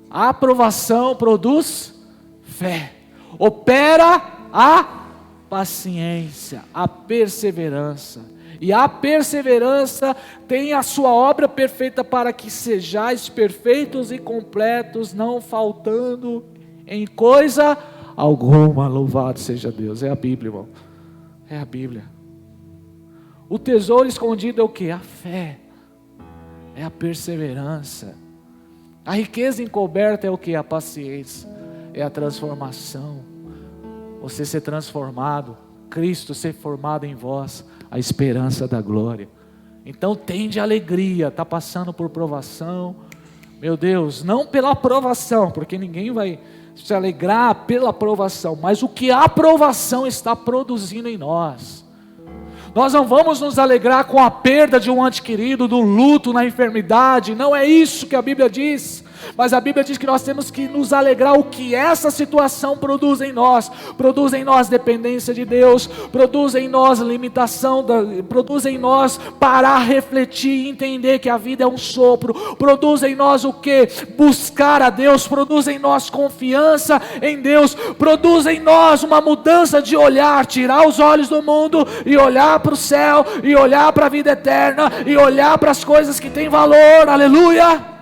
A: A aprovação produz fé. Opera a paciência, a perseverança. E a perseverança tem a sua obra perfeita para que sejais perfeitos e completos, não faltando em coisa alguma. Louvado seja Deus. É a Bíblia, irmão. É a Bíblia. O tesouro escondido é o que? A fé. É a perseverança. A riqueza encoberta é o que? A paciência. É a transformação. Você ser transformado, Cristo ser formado em vós, a esperança da glória. Então tende alegria, está passando por provação, meu Deus, não pela aprovação, porque ninguém vai se alegrar pela aprovação, mas o que a aprovação está produzindo em nós. Nós não vamos nos alegrar com a perda de um ente querido, do luto, na enfermidade, não é isso que a Bíblia diz. Mas a Bíblia diz que nós temos que nos alegrar o que essa situação produz em nós dependência de Deus, produz em nós limitação, produz em nós parar, refletir e entender que a vida é um sopro, produz em nós o que? Buscar a Deus, produz em nós confiança em Deus, produz em nós uma mudança de olhar, tirar os olhos do mundo e olhar para o céu, e olhar para a vida eterna, e olhar para as coisas que têm valor, aleluia.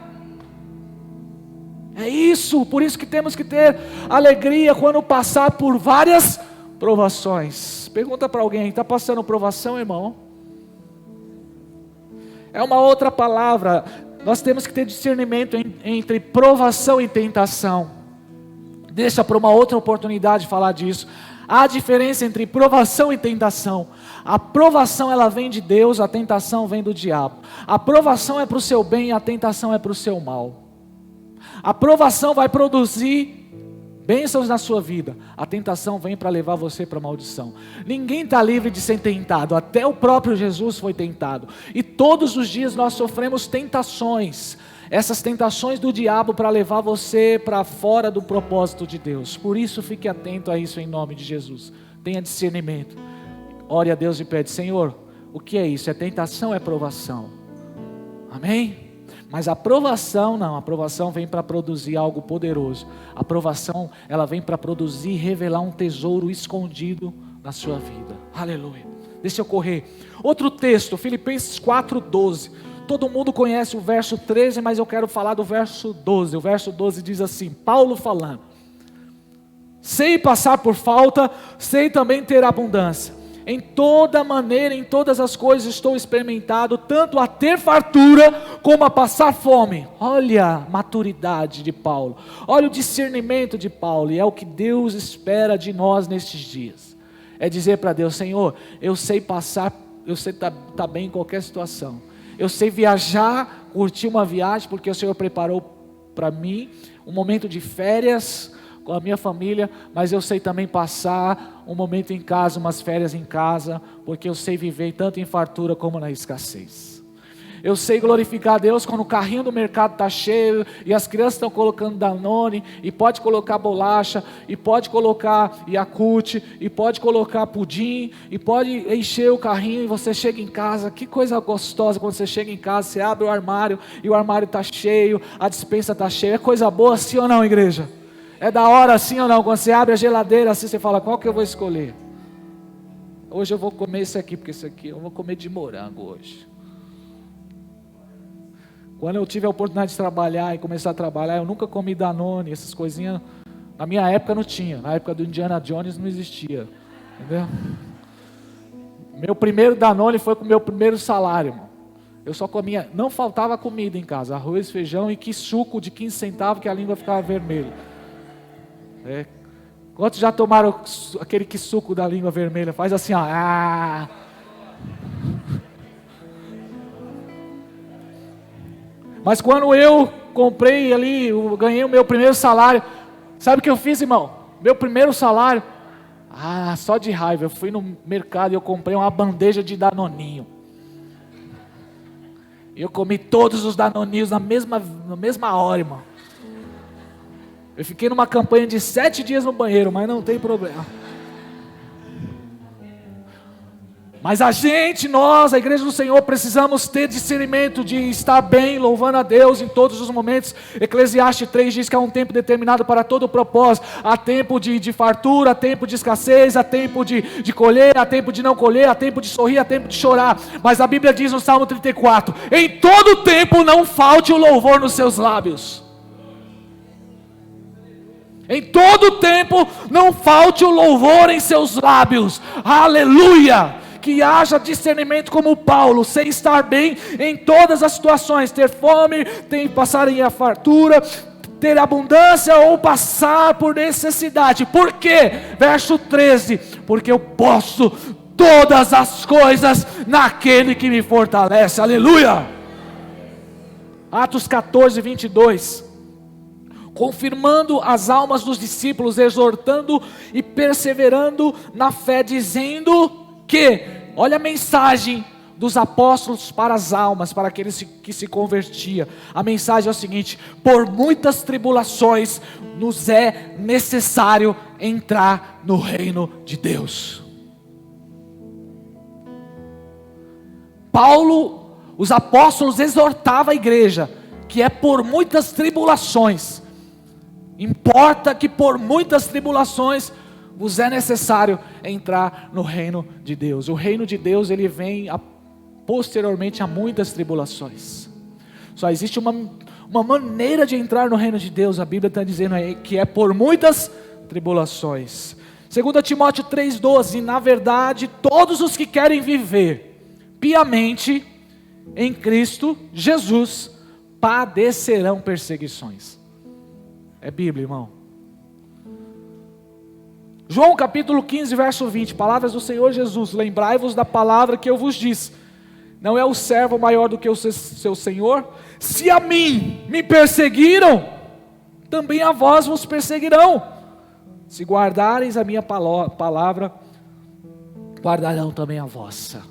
A: É isso, por isso que temos que ter alegria quando passar por várias provações. Pergunta para alguém: está passando provação, irmão? É uma outra palavra. Nós temos que ter discernimento entre provação e tentação. Deixa para uma outra oportunidade falar disso. Há diferença entre provação e tentação. A provação ela vem de Deus, a tentação vem do diabo. A provação é para o seu bem, a tentação é para o seu mal. A provação vai produzir bênçãos na sua vida. A tentação vem para levar você para a maldição. Ninguém está livre de ser tentado. Até o próprio Jesus foi tentado. E todos os dias nós sofremos tentações. Essas tentações do diabo para levar você para fora do propósito de Deus. Por isso fique atento a isso em nome de Jesus. Tenha discernimento. Ore a Deus e pede: Senhor, o que é isso? É tentação, é provação? Amém? Mas a aprovação não, a aprovação vem para produzir algo poderoso. A aprovação, ela vem para produzir e revelar um tesouro escondido na sua vida. Aleluia. Deixa eu correr. Outro texto, Filipenses 4:12. Todo mundo conhece o verso 13, mas eu quero falar do verso 12. O verso 12 diz assim, Paulo falando: sei passar por falta, sei também ter abundância. Em toda maneira, em todas as coisas estou experimentado, tanto a ter fartura, como a passar fome. Olha a maturidade de Paulo, olha o discernimento de Paulo, e é o que Deus espera de nós nestes dias. É dizer para Deus: Senhor, eu sei passar, eu sei estar bem em qualquer situação. Eu sei viajar, curtir uma viagem, porque o Senhor preparou para mim um momento de férias com a minha família, mas eu sei também passar um momento em casa, umas férias em casa, porque eu sei viver tanto em fartura como na escassez. Eu sei glorificar a Deus quando o carrinho do mercado está cheio, e as crianças estão colocando Danone, e pode colocar bolacha, e pode colocar Yakult, e pode colocar pudim, e pode encher o carrinho, e você chega em casa. Que coisa gostosa quando você chega em casa, você abre o armário, e o armário está cheio, a despensa está cheia. É coisa boa, sim ou não, igreja? É da hora, sim ou não? Quando você abre a geladeira assim, você fala: qual que eu vou escolher? Hoje eu vou comer esse aqui, porque esse aqui eu vou comer de morango hoje. Quando eu tive a oportunidade de trabalhar e começar a trabalhar, eu nunca comi Danone, essas coisinhas. Na minha época não tinha, na época do Indiana Jones não existia, entendeu? Meu primeiro Danone foi com o meu primeiro salário, irmão. Eu só comia, não faltava comida em casa, arroz, feijão e que suco de 15 centavos que a língua ficava vermelha. Quantos já tomaram aquele que suco da língua vermelha? Faz assim, ó. Ah. Mas quando eu comprei ali, eu ganhei o meu primeiro salário, sabe o que eu fiz, irmão? Meu primeiro salário, só de raiva, eu fui no mercado e eu comprei uma bandeja de Danoninho. E eu comi todos os Danoninhos na mesma hora, irmão. Eu fiquei numa campanha de 7 dias no banheiro, mas não tem problema. Mas nós, a igreja do Senhor, precisamos ter discernimento de estar bem, louvando a Deus em todos os momentos. Eclesiastes 3 diz que há um tempo determinado para todo o propósito. Há tempo de fartura, há tempo de escassez, há tempo de colher, há tempo de não colher, há tempo de sorrir, há tempo de chorar. Mas a Bíblia diz no Salmo 34, em todo tempo não falte o louvor nos seus lábios. Em todo tempo não falte o louvor em seus lábios. Aleluia! Que haja discernimento como Paulo, sem estar bem em todas as situações, ter fome, passar em a fartura, ter abundância ou passar por necessidade. Por quê? Verso 13, porque eu posso todas as coisas naquele que me fortalece, aleluia. Atos 14, 22, confirmando as almas dos discípulos, exortando e perseverando na fé, dizendo que, olha a mensagem dos apóstolos para as almas, para aqueles que se convertiam. A mensagem é o seguinte: por muitas tribulações nos é necessário entrar no reino de Deus. Paulo, os apóstolos exortavam a igreja, que é por muitas tribulações. Importa que por muitas tribulações vos é necessário entrar no reino de Deus. O reino de Deus, ele vem posteriormente a muitas tribulações. Só existe uma maneira de entrar no reino de Deus. A Bíblia está dizendo aí que é por muitas tribulações. 2 Timóteo 3,12, na verdade, todos os que querem viver piamente em Cristo Jesus padecerão perseguições. É Bíblia, irmão. João capítulo 15, verso 20, palavras do Senhor Jesus: lembrai-vos da palavra que eu vos disse, não é o servo maior do que o seu Senhor? Se a mim me perseguiram, também a vós vos perseguirão. Se guardareis a minha palavra, guardarão também a vossa.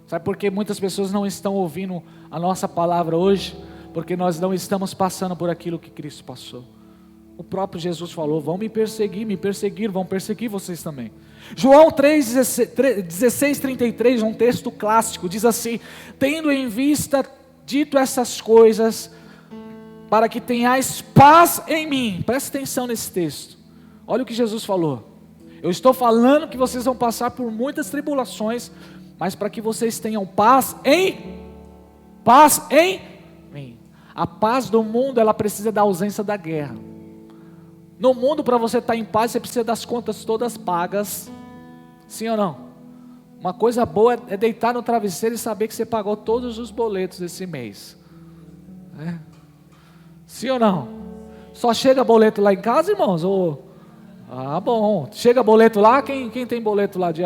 A: Sabe por que muitas pessoas não estão ouvindo a nossa palavra hoje? Porque nós não estamos passando por aquilo que Cristo passou. O próprio Jesus falou: vão me perseguir, vão perseguir vocês também. João 16, 33, um texto clássico, diz assim: tendo em vista dito essas coisas, para que tenhais paz em mim. Presta atenção nesse texto. Olha o que Jesus falou: eu estou falando que vocês vão passar por muitas tribulações, mas para que vocês tenham paz em mim. A paz do mundo, ela precisa da ausência da guerra. No mundo, para você estar em paz, você precisa das contas todas pagas. Sim ou não? Uma coisa boa é deitar no travesseiro e saber que você pagou todos os boletos desse mês. Sim ou não? Só chega boleto lá em casa, irmãos? Ah, bom. Chega boleto lá? Quem tem boleto lá de...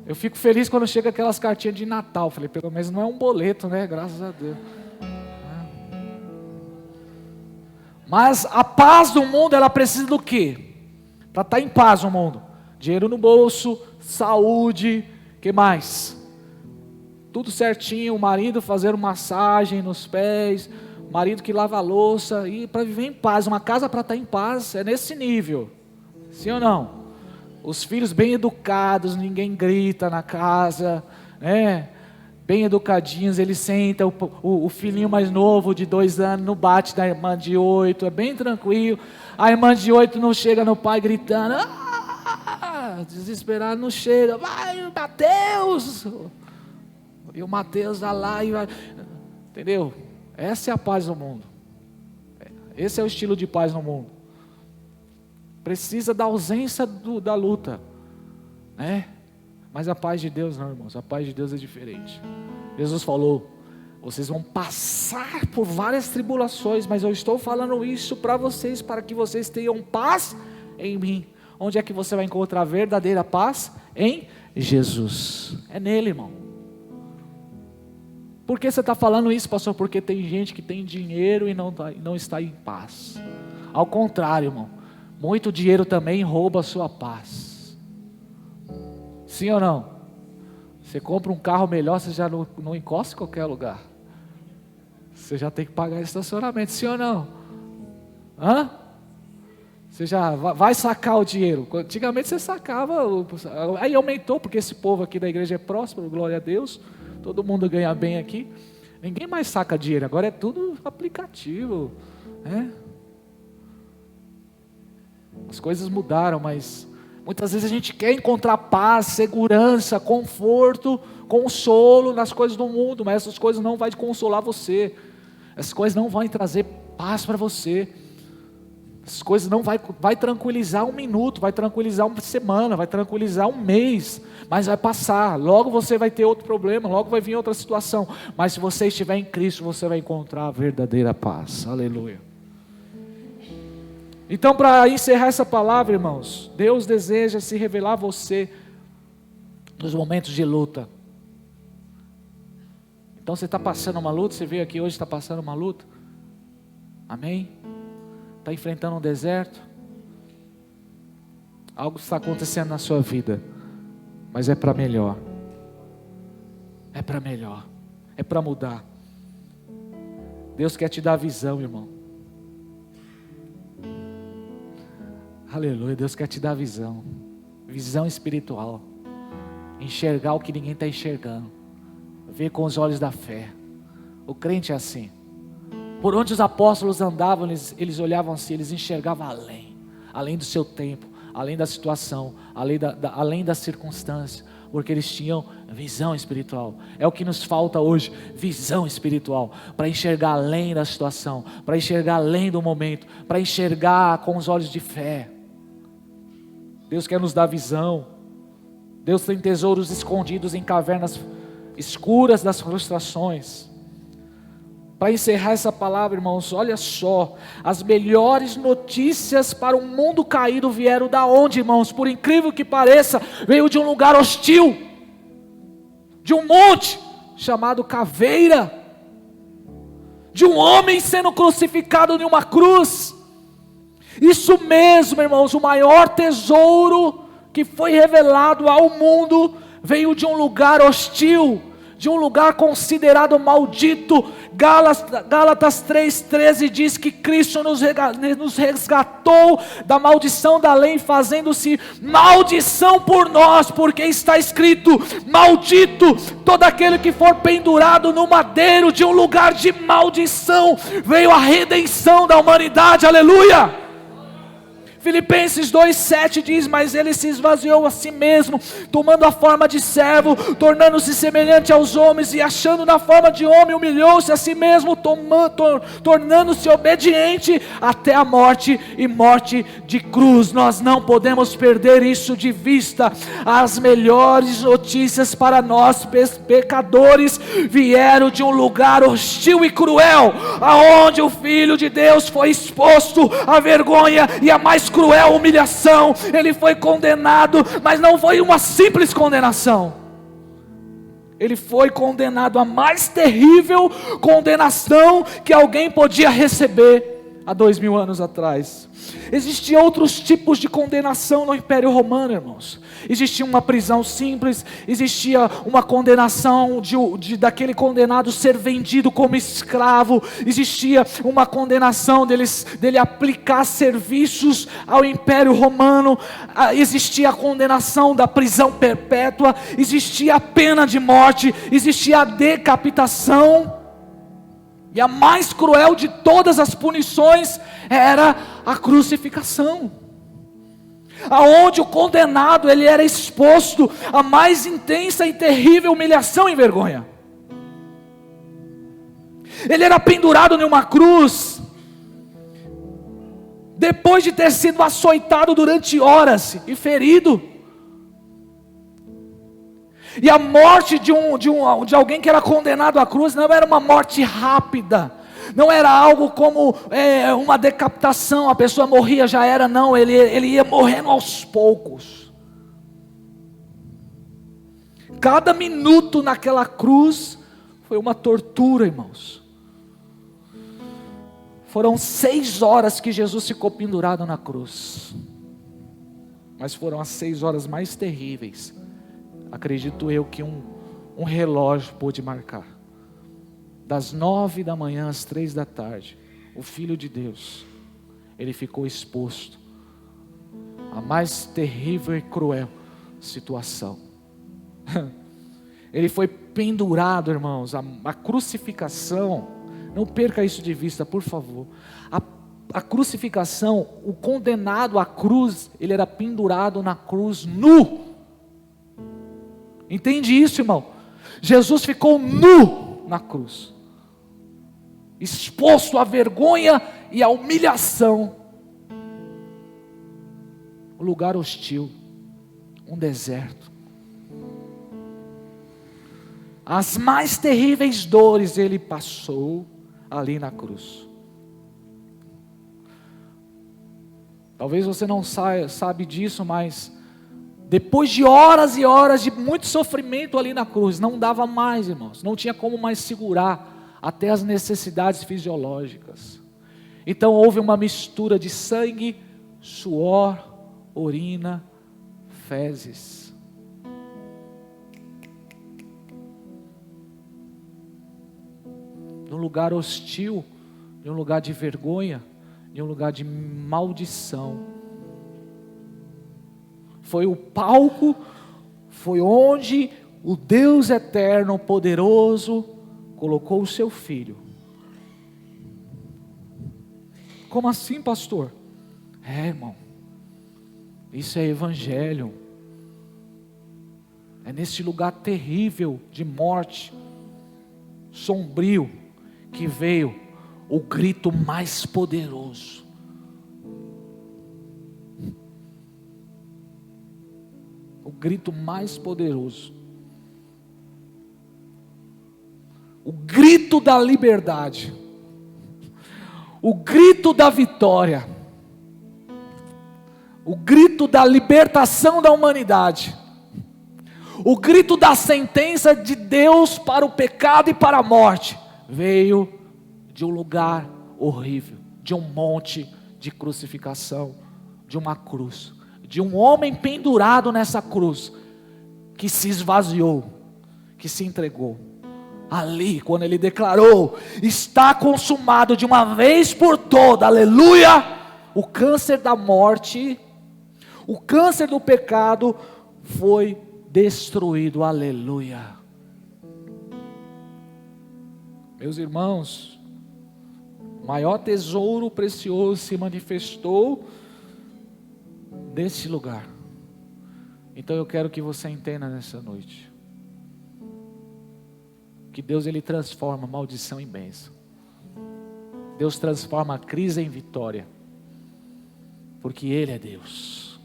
A: Eu fico feliz quando chega aquelas cartinhas de Natal. Falei, pelo menos não é um boleto, né? Graças a Deus. Mas a paz do mundo, ela precisa do quê? Para estar em paz no mundo: dinheiro no bolso, saúde, que mais? Tudo certinho, o marido fazendo massagem nos pés, o marido que lava a louça, e para viver em paz. Uma casa para estar em paz é nesse nível. Sim ou não? Os filhos bem educados, ninguém grita na casa, né? Bem educadinhos, ele senta, o filhinho mais novo de 2 anos não bate da irmã de 8, é bem tranquilo. A irmã de 8 não chega no pai gritando, desesperado, não chega, vai Mateus, e o Mateus vai lá e vai, entendeu? Essa é a paz no mundo, esse é o estilo de paz no mundo. Precisa da ausência da luta, né? Mas a paz de Deus não, irmãos, a paz de Deus é diferente. Jesus falou: vocês vão passar por várias tribulações, mas eu estou falando isso para vocês, para que vocês tenham paz em mim. Onde é que você vai encontrar a verdadeira paz? Em Jesus. É nele, irmão. Por que você está falando isso, pastor? Porque tem gente que tem dinheiro e não está em paz. Ao contrário, irmão, muito dinheiro também rouba a sua paz. Sim ou não? Você compra um carro melhor, você já não encosta em qualquer lugar. Você já tem que pagar estacionamento, sim ou não? Hã? Você já vai sacar o dinheiro. Antigamente você sacava, aí aumentou, porque esse povo aqui da igreja é próspero, glória a Deus. Todo mundo ganha bem aqui. Ninguém mais saca dinheiro, agora é tudo aplicativo, né? As coisas mudaram, mas muitas vezes a gente quer encontrar paz, segurança, conforto, consolo nas coisas do mundo, mas essas coisas não vão consolar você. Essas coisas não vão trazer paz para você. Essas coisas não vai tranquilizar um minuto, vai tranquilizar uma semana, vai tranquilizar um mês, mas vai passar. Logo você vai ter outro problema, logo vai vir outra situação. Mas se você estiver em Cristo, você vai encontrar a verdadeira paz. Aleluia. Então, para encerrar essa palavra, irmãos, Deus deseja se revelar a você nos momentos de luta. Então você está passando uma luta, você veio aqui hoje, está passando uma luta. Amém? Está enfrentando um deserto. Algo está acontecendo na sua vida, mas é para melhor. É para melhor. É para mudar. Deus quer te dar visão, irmão. Aleluia, Deus quer te dar visão. Visão espiritual. Enxergar o que ninguém está enxergando. Ver com os olhos da fé. O crente é assim. Por onde os apóstolos andavam, eles olhavam assim, eles enxergavam além do seu tempo, além da situação, além da circunstância, porque eles tinham visão espiritual. É o que nos falta hoje, visão espiritual, para enxergar além da situação, para enxergar além do momento, para enxergar com os olhos de fé. Deus quer nos dar visão. Deus tem tesouros escondidos em cavernas escuras das frustrações. Para encerrar essa palavra, irmãos, olha só, as melhores notícias para o mundo caído vieram da onde, irmãos? Por incrível que pareça, veio de um lugar hostil, de um monte chamado Caveira, de um homem sendo crucificado em uma cruz. Isso mesmo, irmãos, o maior tesouro que foi revelado ao mundo veio de um lugar hostil, de um lugar considerado maldito. Gálatas 3,13 diz que Cristo nos resgatou da maldição da lei, fazendo-se maldição por nós, porque está escrito: maldito todo aquele que for pendurado no madeiro. De um lugar de maldição veio a redenção da humanidade, aleluia. Filipenses 2,7 diz: mas ele se esvaziou a si mesmo, tomando a forma de servo, tornando-se semelhante aos homens, e achando na forma de homem, humilhou-se a si mesmo, tornando-se obediente até a morte, e morte de cruz. Nós não podemos perder isso de vista. As melhores notícias para nós pecadores vieram de um lugar hostil e cruel, aonde o Filho de Deus foi exposto à vergonha e à mais cruel humilhação. Ele foi condenado, mas não foi uma simples condenação. Ele foi condenado à mais terrível condenação que alguém podia receber há 2000 anos atrás. Existiam outros tipos de condenação no Império Romano, irmãos. Existia uma prisão simples, existia uma condenação daquele condenado ser vendido como escravo, existia uma condenação dele aplicar serviços ao Império Romano, existia a condenação da prisão perpétua, existia a pena de morte, existia a decapitação. E a mais cruel de todas as punições era a crucificação, aonde o condenado ele era exposto à mais intensa e terrível humilhação e vergonha. Ele era pendurado em uma cruz, depois de ter sido açoitado durante horas e ferido. E a morte de alguém que era condenado à cruz não era uma morte rápida, não era algo como uma decapitação, a pessoa morria, já era, não, ele ia morrendo aos poucos. Cada minuto naquela cruz foi uma tortura, irmãos. Foram 6 horas que Jesus ficou pendurado na cruz, mas foram as 6 horas mais terríveis, acredito eu, que um um relógio pôde marcar. Das 9 da manhã às 3 da tarde, o Filho de Deus, ele ficou exposto à mais terrível e cruel situação. Ele foi pendurado, irmãos, a crucificação, não perca isso de vista, por favor. A crucificação, o condenado à cruz, ele era pendurado na cruz nu. Entende isso, irmão? Jesus ficou nu na cruz, exposto à vergonha e à humilhação. Um lugar hostil, um deserto. As mais terríveis dores ele passou ali na cruz. Talvez você não sabe disso, mas depois de horas e horas de muito sofrimento ali na cruz, não dava mais, irmãos, não tinha como mais segurar até as necessidades fisiológicas. Então houve uma mistura de sangue, suor, urina, fezes. Num lugar hostil, em um lugar de vergonha, em um lugar de maldição. Foi o palco, foi onde o Deus eterno, poderoso, colocou o seu Filho. Como assim, pastor? Irmão, isso é evangelho. É nesse lugar terrível de morte, sombrio, que veio o grito mais poderoso. O grito mais poderoso. O grito da liberdade. O grito da vitória. O grito da libertação da humanidade. O grito da sentença de Deus para o pecado e para a morte. Veio de um lugar horrível, de um monte de crucificação, de uma cruz, de um homem pendurado nessa cruz, que se esvaziou, que se entregou. Ali, quando ele declarou, está consumado de uma vez por todas, aleluia, o câncer da morte, o câncer do pecado foi destruído, aleluia. Meus irmãos, o maior tesouro precioso se manifestou nesse lugar. Então eu quero que você entenda nessa noite, que Deus ele transforma maldição em bênção. Deus transforma a crise em vitória, porque Ele é Deus.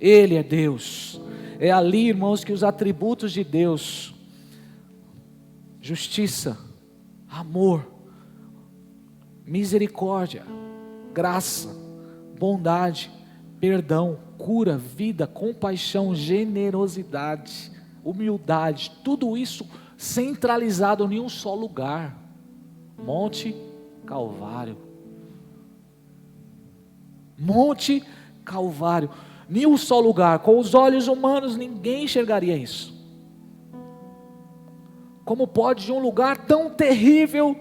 A: Ele é Deus. É ali, irmãos, que os atributos de Deus, justiça, amor, misericórdia, graça, bondade, perdão, cura, vida, compaixão, generosidade, humildade, tudo isso centralizado em um só lugar, Monte Calvário. Monte Calvário, em um só lugar. Com os olhos humanos ninguém enxergaria isso. Como pode de um lugar tão terrível,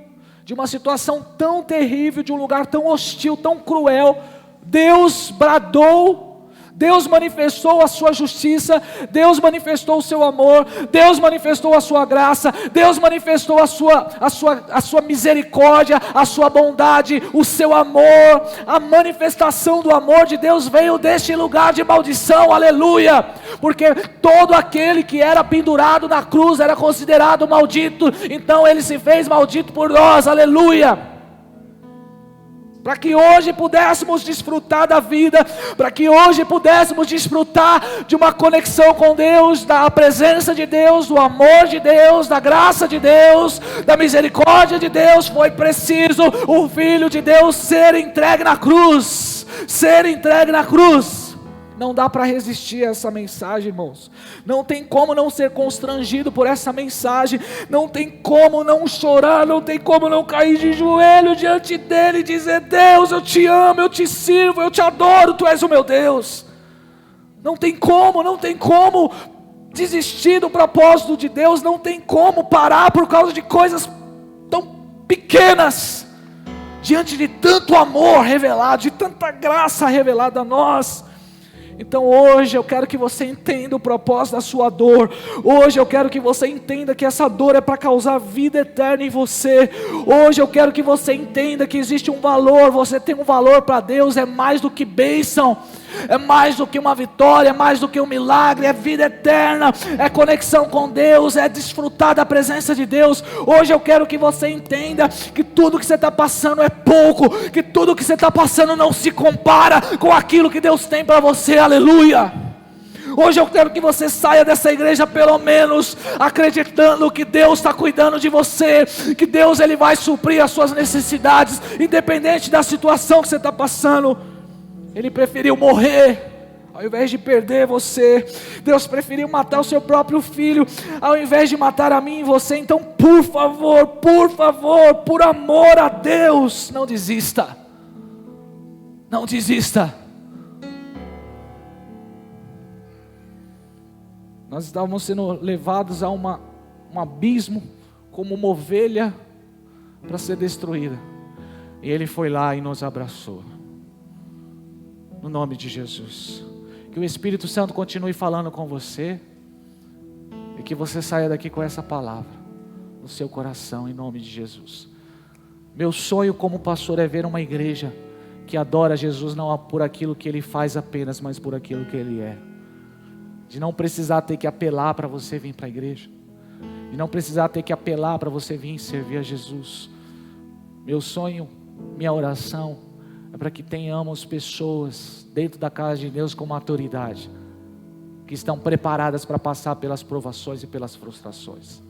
A: de uma situação tão terrível, de um lugar tão hostil, tão cruel, Deus bradou, Deus manifestou a sua justiça, Deus manifestou o seu amor, Deus manifestou a sua graça, Deus manifestou a sua misericórdia, a sua bondade, o seu amor. A manifestação do amor de Deus veio deste lugar de maldição, aleluia, porque todo aquele que era pendurado na cruz era considerado maldito, então ele se fez maldito por nós, aleluia. Para que hoje pudéssemos desfrutar da vida, para que hoje pudéssemos desfrutar de uma conexão com Deus, da presença de Deus, do amor de Deus, da graça de Deus, da misericórdia de Deus, foi preciso o Filho de Deus ser entregue na cruz, ser entregue na cruz. Não dá para resistir a essa mensagem, irmãos. Não tem como não ser constrangido por essa mensagem. Não tem como não chorar. Não tem como não cair de joelho diante dele e dizer: Deus, eu te amo, eu te sirvo, eu te adoro, tu és o meu Deus. Não tem como, não tem como desistir do propósito de Deus, não tem como parar por causa de coisas tão pequenas, diante de tanto amor revelado, de tanta graça revelada a nós. Então hoje eu quero que você entenda o propósito da sua dor. Hoje eu quero que você entenda que essa dor é para causar vida eterna em você. Hoje eu quero que você entenda que existe um valor. Você tem um valor para Deus, é mais do que bênção, é mais do que uma vitória, é mais do que um milagre, é vida eterna, é conexão com Deus, é desfrutar da presença de Deus. Hoje eu quero que você entenda que tudo que você está passando é pouco, que tudo que você está passando não se compara com aquilo que Deus tem para você, aleluia. Hoje eu quero que você saia dessa igreja pelo menos acreditando que Deus está cuidando de você, que Deus Ele vai suprir as suas necessidades, independente da situação que você está passando. Ele preferiu morrer ao invés de perder você. Deus preferiu matar o seu próprio filho ao invés de matar a mim e você. Então por favor, por amor a Deus, não desista. Não desista. Nós estávamos sendo levados a um abismo, como uma ovelha para ser destruída, e Ele foi lá e nos abraçou. No nome de Jesus, que o Espírito Santo continue falando com você, e que você saia daqui com essa palavra no seu coração, em nome de Jesus. Meu sonho como pastor é ver uma igreja que adora Jesus, não por aquilo que Ele faz apenas, mas por aquilo que Ele é. De não precisar ter que apelar para você vir para a igreja, de não precisar ter que apelar para você vir servir a Jesus. Meu sonho, minha oração é para que tenhamos pessoas dentro da casa de Deus com maturidade, que estão preparadas para passar pelas provações e pelas frustrações.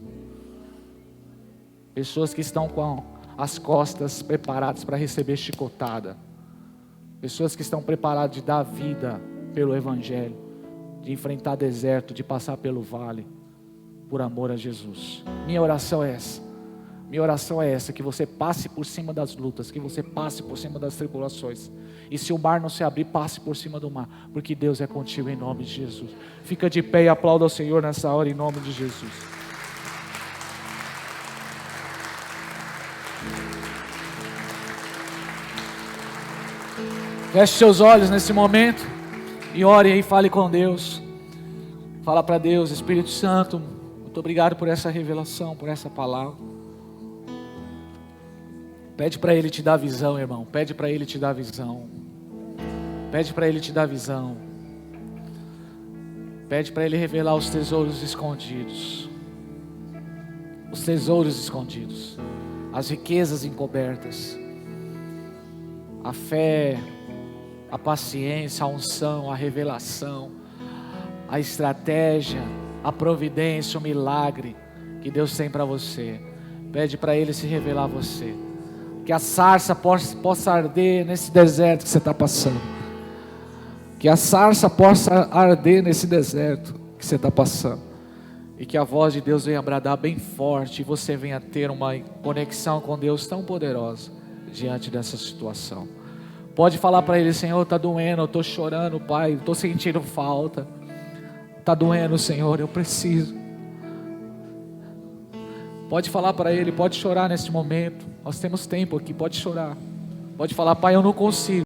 A: Pessoas que estão com as costas preparadas para receber chicotada. Pessoas que estão preparadas de dar vida pelo Evangelho, de enfrentar deserto, de passar pelo vale, por amor a Jesus. Minha oração é essa. Minha oração é essa, que você passe por cima das lutas, que você passe por cima das tribulações. E se o mar não se abrir, passe por cima do mar, porque Deus é contigo em nome de Jesus. Fica de pé e aplauda ao Senhor nessa hora em nome de Jesus. Feche seus olhos nesse momento e ore e fale com Deus. Fala para Deus: Espírito Santo, muito obrigado por essa revelação, por essa palavra. Pede para Ele te dar visão, irmão. Pede para Ele te dar visão. Pede para Ele te dar visão. Pede para Ele revelar os tesouros escondidos. Os tesouros escondidos. As riquezas encobertas. A fé, a paciência, a unção, a revelação, a estratégia, a providência, o milagre que Deus tem para você. Pede para Ele se revelar a você. Que a sarça possa arder nesse deserto que você está passando. Que a sarça possa arder nesse deserto que você está passando. E que a voz de Deus venha bradar bem forte. E você venha ter uma conexão com Deus tão poderosa diante dessa situação. Pode falar para Ele: Senhor, está doendo, eu estou chorando, Pai, estou sentindo falta. Está doendo, Senhor, eu preciso. Pode falar para Ele, pode chorar nesse momento. Nós temos tempo aqui, pode chorar. Pode falar: Pai, eu não consigo.